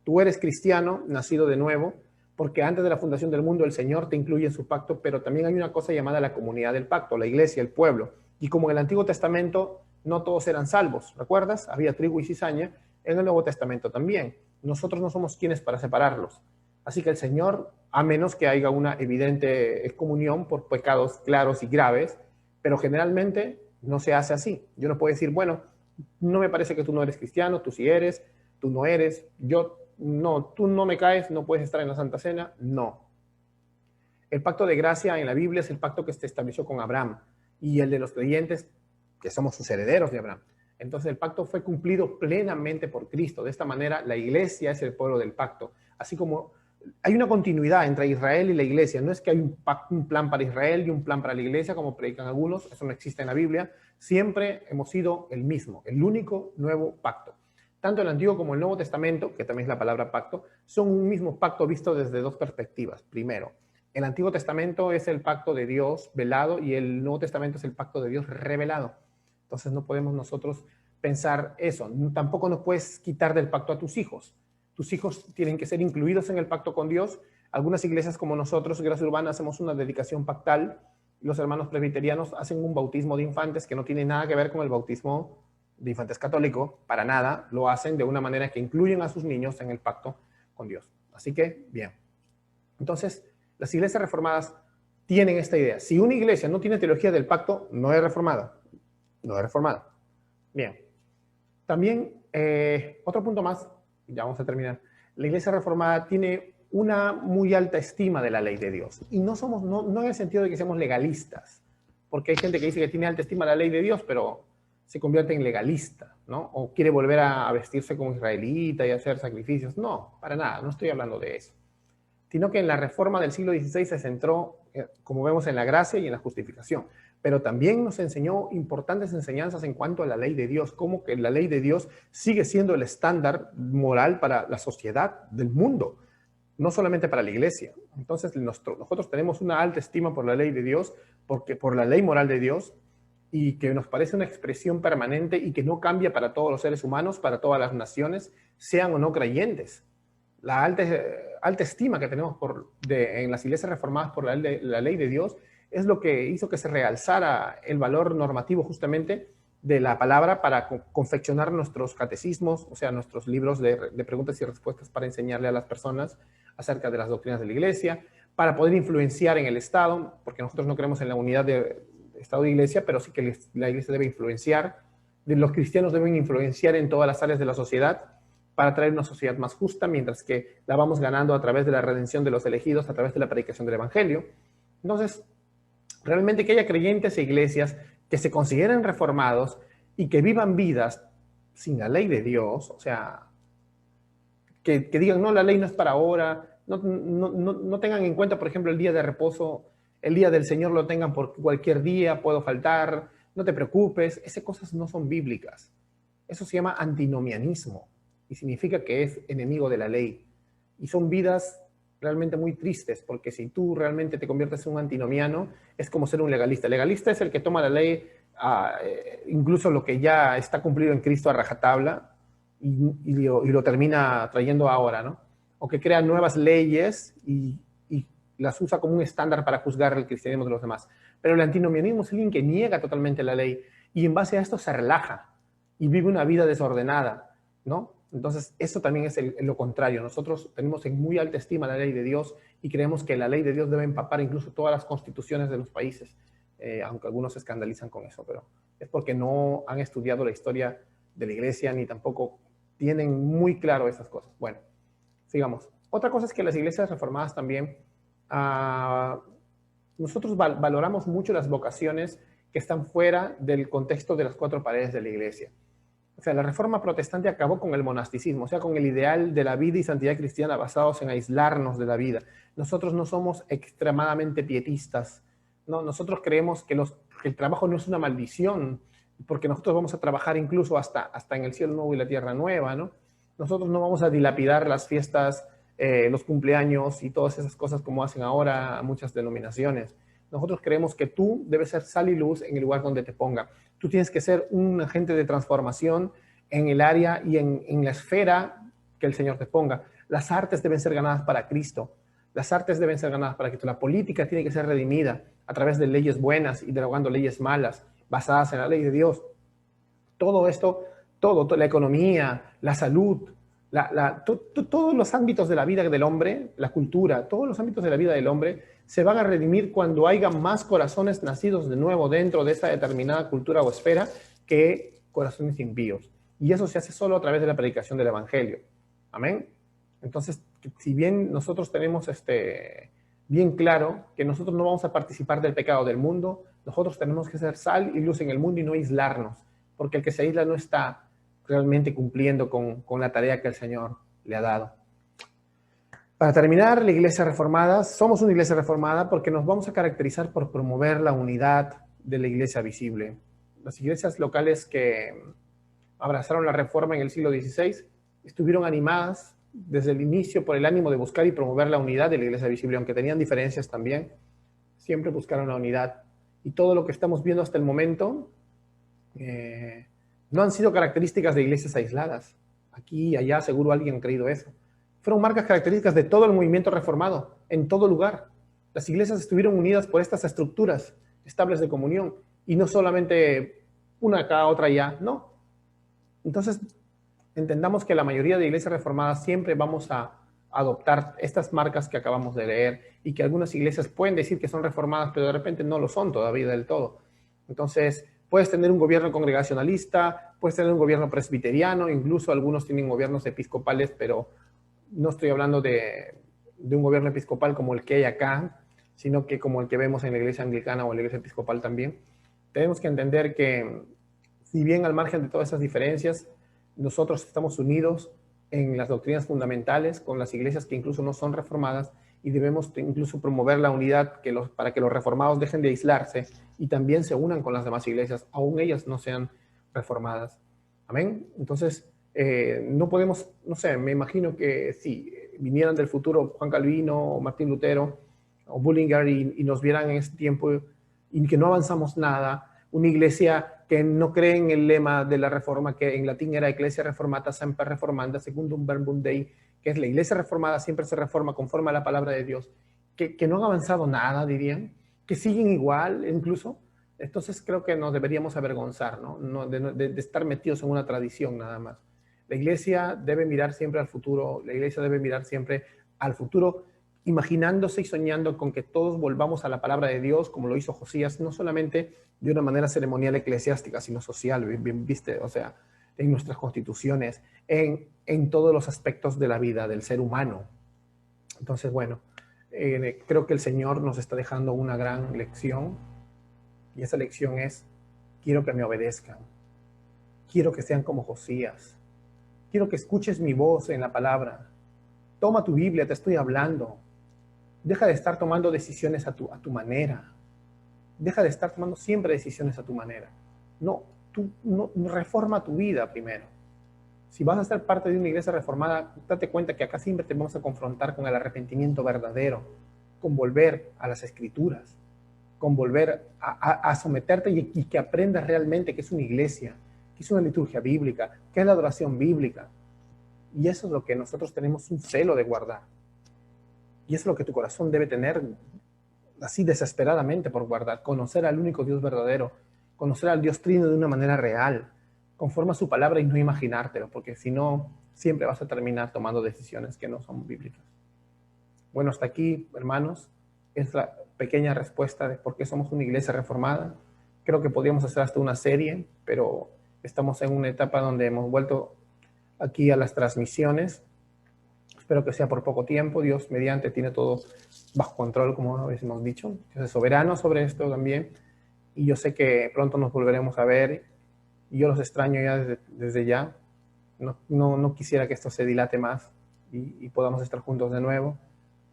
Tú eres cristiano, nacido de nuevo, porque antes de la fundación del mundo el Señor te incluye en su pacto, pero también hay una cosa llamada la comunidad del pacto, la iglesia, el pueblo. Y como en el Antiguo Testamento no todos eran salvos, ¿recuerdas? Había trigo y cizaña, en el Nuevo Testamento también. Nosotros no somos quienes para separarlos. Así que el Señor, a menos que haya una evidente excomunión por pecados claros y graves, pero generalmente no se hace así. Yo no puedo decir, bueno, no me parece que tú no eres cristiano, tú sí eres, tú no eres, no, tú no me caes, no puedes estar en la Santa Cena. No. El pacto de gracia en la Biblia es el pacto que se estableció con Abraham y el de los creyentes, que somos sus herederos de Abraham. Entonces el pacto fue cumplido plenamente por Cristo. De esta manera la iglesia es el pueblo del pacto. Así como hay una continuidad entre Israel y la iglesia. No es que hay un plan para Israel y un plan para la iglesia, como predican algunos. Eso no existe en la Biblia. Siempre hemos sido el mismo, el único nuevo pacto. Tanto el Antiguo como el Nuevo Testamento, que también es la palabra pacto, son un mismo pacto visto desde 2 perspectivas. Primero, el Antiguo Testamento es el pacto de Dios velado y el Nuevo Testamento es el pacto de Dios revelado. Entonces no podemos nosotros pensar eso. Tampoco nos puedes quitar del pacto a tus hijos. Tus hijos tienen que ser incluidos en el pacto con Dios. Algunas iglesias como nosotros, Gracia Urbana, hacemos una dedicación pactal. Los hermanos presbiterianos hacen un bautismo de infantes que no tiene nada que ver con el bautismo de infantes católico, para nada. Lo hacen de una manera que incluyen a sus niños en el pacto con Dios. Así que, bien. Entonces, las iglesias reformadas tienen esta idea. Si una iglesia no tiene teología del pacto, no es reformada. No es reformada. Bien. También, otro punto más, ya vamos a terminar. La iglesia reformada tiene una muy alta estima de la ley de Dios. Y no en el sentido de que seamos legalistas, porque hay gente que dice que tiene alta estima de la ley de Dios, pero se convierte en legalista, ¿no? O quiere volver a vestirse como israelita y hacer sacrificios. No, para nada, no estoy hablando de eso. Sino que en la reforma del siglo XVI se centró, como vemos, en la gracia y en la justificación. Pero también nos enseñó importantes enseñanzas en cuanto a la ley de Dios, como que la ley de Dios sigue siendo el estándar moral para la sociedad del mundo. no solamente para la iglesia. Entonces nosotros tenemos una alta estima por la ley de Dios, por la ley moral de Dios, y que nos parece una expresión permanente y que no cambia para todos los seres humanos, para todas las naciones, sean o no creyentes. La alta estima que tenemos en las iglesias reformadas por la ley de Dios es lo que hizo que se realzara el valor normativo justamente de la palabra para confeccionar nuestros catecismos, o sea, nuestros libros de preguntas y respuestas para enseñarle a las personas acerca de las doctrinas de la iglesia, para poder influenciar en el Estado, porque nosotros no creemos en la unidad de Estado e iglesia, pero sí que la iglesia debe influenciar, los cristianos deben influenciar en todas las áreas de la sociedad para traer una sociedad más justa, mientras que la vamos ganando a través de la redención de los elegidos, a través de la predicación del evangelio. Entonces, realmente que haya creyentes e iglesias que se consideren reformados y que vivan vidas sin la ley de Dios, o sea, que digan, no, la ley no es para ahora, no tengan en cuenta, por ejemplo, el día de reposo, el día del Señor lo tengan por cualquier día, puedo faltar, no te preocupes, esas cosas no son bíblicas. Eso se llama antinomianismo y significa que es enemigo de la ley. Y son vidas realmente muy tristes, porque si tú realmente te conviertes en un antinomiano, es como ser un legalista. El legalista es el que toma la ley, incluso lo que ya está cumplido en Cristo a rajatabla, y lo termina trayendo ahora, ¿no? O que crea nuevas leyes y las usa como un estándar para juzgar el cristianismo de los demás. Pero el antinomianismo es alguien que niega totalmente la ley y en base a esto se relaja y vive una vida desordenada, ¿no? Entonces, eso también es lo contrario. Nosotros tenemos en muy alta estima la ley de Dios y creemos que la ley de Dios debe empapar incluso todas las constituciones de los países, aunque algunos se escandalizan con eso, pero es porque no han estudiado la historia de la iglesia ni tampoco tienen muy claro esas cosas. Bueno, sigamos. Otra cosa es que las iglesias reformadas también, nosotros valoramos mucho las vocaciones que están fuera del contexto de las cuatro paredes de la iglesia. O sea, la reforma protestante acabó con el monasticismo, o sea, con el ideal de la vida y santidad cristiana basados en aislarnos de la vida. Nosotros no somos extremadamente pietistas, ¿no? Nosotros creemos que el trabajo no es una maldición, porque nosotros vamos a trabajar incluso hasta en el cielo nuevo y la tierra nueva, ¿no? Nosotros no vamos a dilapidar las fiestas, los cumpleaños y todas esas cosas como hacen ahora muchas denominaciones. Nosotros creemos que tú debes ser sal y luz en el lugar donde te ponga. Tú tienes que ser un agente de transformación en el área y en la esfera que el Señor te ponga. Las artes deben ser ganadas para Cristo. Las artes deben ser ganadas para Cristo. La política tiene que ser redimida a través de leyes buenas y derogando leyes malas, basadas en la ley de Dios. Todo esto, la economía, la salud, todos los ámbitos de la vida del hombre, la cultura, todos los ámbitos de la vida del hombre se van a redimir cuando haya más corazones nacidos de nuevo dentro de esa determinada cultura o esfera que corazones impíos. Y eso se hace solo a través de la predicación del evangelio. Amén. Entonces, si bien nosotros tenemos bien claro que nosotros no vamos a participar del pecado del mundo, nosotros tenemos que ser sal y luz en el mundo y no aislarnos, porque el que se aísla no está realmente cumpliendo con la tarea que el Señor le ha dado. Para terminar, la iglesia reformada, somos una iglesia reformada porque nos vamos a caracterizar por promover la unidad de la iglesia visible. Las iglesias locales que abrazaron la reforma en el siglo XVI estuvieron animadas desde el inicio por el ánimo de buscar y promover la unidad de la iglesia visible, aunque tenían diferencias también, siempre buscaron la unidad. Y todo lo que estamos viendo hasta el momento no han sido características de iglesias aisladas. Aquí y allá seguro alguien ha creído eso. Fueron marcas características de todo el movimiento reformado, en todo lugar. Las iglesias estuvieron unidas por estas estructuras estables de comunión, y no solamente una acá, otra allá, no. Entonces, entendamos que la mayoría de iglesias reformadas siempre vamos a adoptar estas marcas que acabamos de leer, y que algunas iglesias pueden decir que son reformadas, pero de repente no lo son todavía del todo. Entonces, puedes tener un gobierno congregacionalista, puedes tener un gobierno presbiteriano, incluso algunos tienen gobiernos episcopales, pero no estoy hablando de un gobierno episcopal como el que hay acá, sino que como el que vemos en la iglesia anglicana o en la iglesia episcopal también. Tenemos que entender que, si bien al margen de todas esas diferencias, nosotros estamos unidos en las doctrinas fundamentales con las iglesias que incluso no son reformadas, y debemos incluso promover la unidad para que los reformados dejen de aislarse y también se unan con las demás iglesias, aún ellas no sean reformadas. Amén. Entonces, no podemos, no sé, me imagino que sí, vinieran del futuro Juan Calvino o Martín Lutero o Bullinger y nos vieran en este tiempo y que no avanzamos nada, una iglesia que no cree en el lema de la reforma, que en latín era Ecclesia Reformata Semper Reformanda, secundum verbum Dei, que es la iglesia reformada siempre se reforma conforme a la palabra de Dios, que no han avanzado nada, dirían, que siguen igual incluso. Entonces creo que nos deberíamos avergonzar, ¿no? De estar metidos en una tradición nada más. La iglesia debe mirar siempre al futuro, la iglesia debe mirar siempre al futuro, imaginándose y soñando con que todos volvamos a la palabra de Dios, como lo hizo Josías, no solamente de una manera ceremonial eclesiástica, sino social, bien, viste, o sea, en nuestras constituciones, en todos los aspectos de la vida del ser humano. Entonces, bueno, creo que el Señor nos está dejando una gran lección, y esa lección es: quiero que me obedezcan, quiero que sean como Josías, quiero que escuches mi voz en la palabra. Toma tu Biblia, te estoy hablando. Deja de estar tomando decisiones a tu manera. Deja de estar tomando siempre decisiones a tu manera. No, tú no, reforma tu vida primero. Si vas a ser parte de una iglesia reformada, date cuenta que acá siempre te vamos a confrontar con el arrepentimiento verdadero, con volver a las escrituras, con volver a someterte y que aprendas realmente qué es una iglesia, qué es una liturgia bíblica, qué es la adoración bíblica. Y eso es lo que nosotros tenemos un celo de guardar. Y eso es lo que tu corazón debe tener así desesperadamente por guardar. Conocer al único Dios verdadero, conocer al Dios trino de una manera real, conforme a su palabra y no imaginártelo, porque si no, siempre vas a terminar tomando decisiones que no son bíblicas. Bueno, hasta aquí, hermanos, es la pequeña respuesta de por qué somos una iglesia reformada. Creo que podríamos hacer hasta una serie, pero estamos en una etapa donde hemos vuelto aquí a las transmisiones. Espero que sea por poco tiempo. Dios mediante tiene todo bajo control, como a veces hemos dicho. Dios es soberano sobre esto también. Y yo sé que pronto nos volveremos a ver. Y yo los extraño ya desde ya. No quisiera que esto se dilate más y podamos estar juntos de nuevo.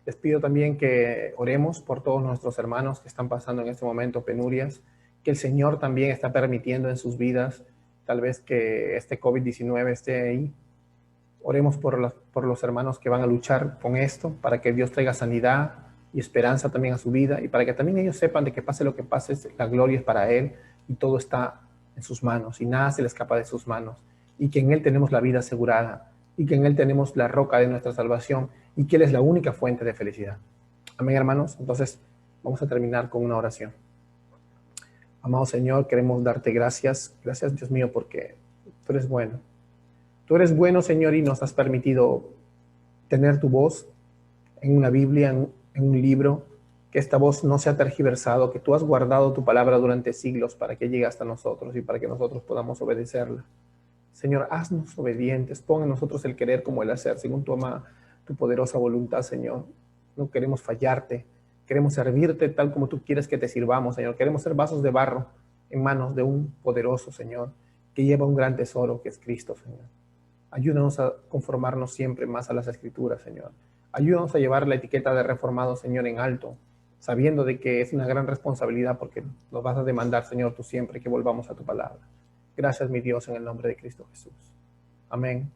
Les pido también que oremos por todos nuestros hermanos que están pasando en este momento penurias, que el Señor también está permitiendo en sus vidas, tal vez que este COVID-19 esté ahí. Oremos por los hermanos que van a luchar con esto, para que Dios traiga sanidad y esperanza también a su vida, y para que también ellos sepan de que pase lo que pase, la gloria es para Él, y todo está en sus manos, y nada se le escapa de sus manos, y que en Él tenemos la vida asegurada, y que en Él tenemos la roca de nuestra salvación, y que Él es la única fuente de felicidad. Amén, hermanos. Entonces, vamos a terminar con una oración. Amado Señor, queremos darte gracias. Gracias, Dios mío, porque tú eres bueno. Tú eres bueno, Señor, y nos has permitido tener tu voz en una Biblia, en un libro, que esta voz no se ha tergiversado, que tú has guardado tu palabra durante siglos para que llegue hasta nosotros y para que nosotros podamos obedecerla. Señor, haznos obedientes, pon en nosotros el querer como el hacer, según tu poderosa voluntad, Señor. No queremos fallarte, queremos servirte tal como tú quieres que te sirvamos, Señor. Queremos ser vasos de barro en manos de un poderoso, Señor, que lleva un gran tesoro, que es Cristo, Señor. Ayúdanos a conformarnos siempre más a las Escrituras, Señor. Ayúdanos a llevar la etiqueta de reformado, Señor, en alto, sabiendo de que es una gran responsabilidad porque nos vas a demandar, Señor, tú siempre que volvamos a tu palabra. Gracias, mi Dios, en el nombre de Cristo Jesús. Amén.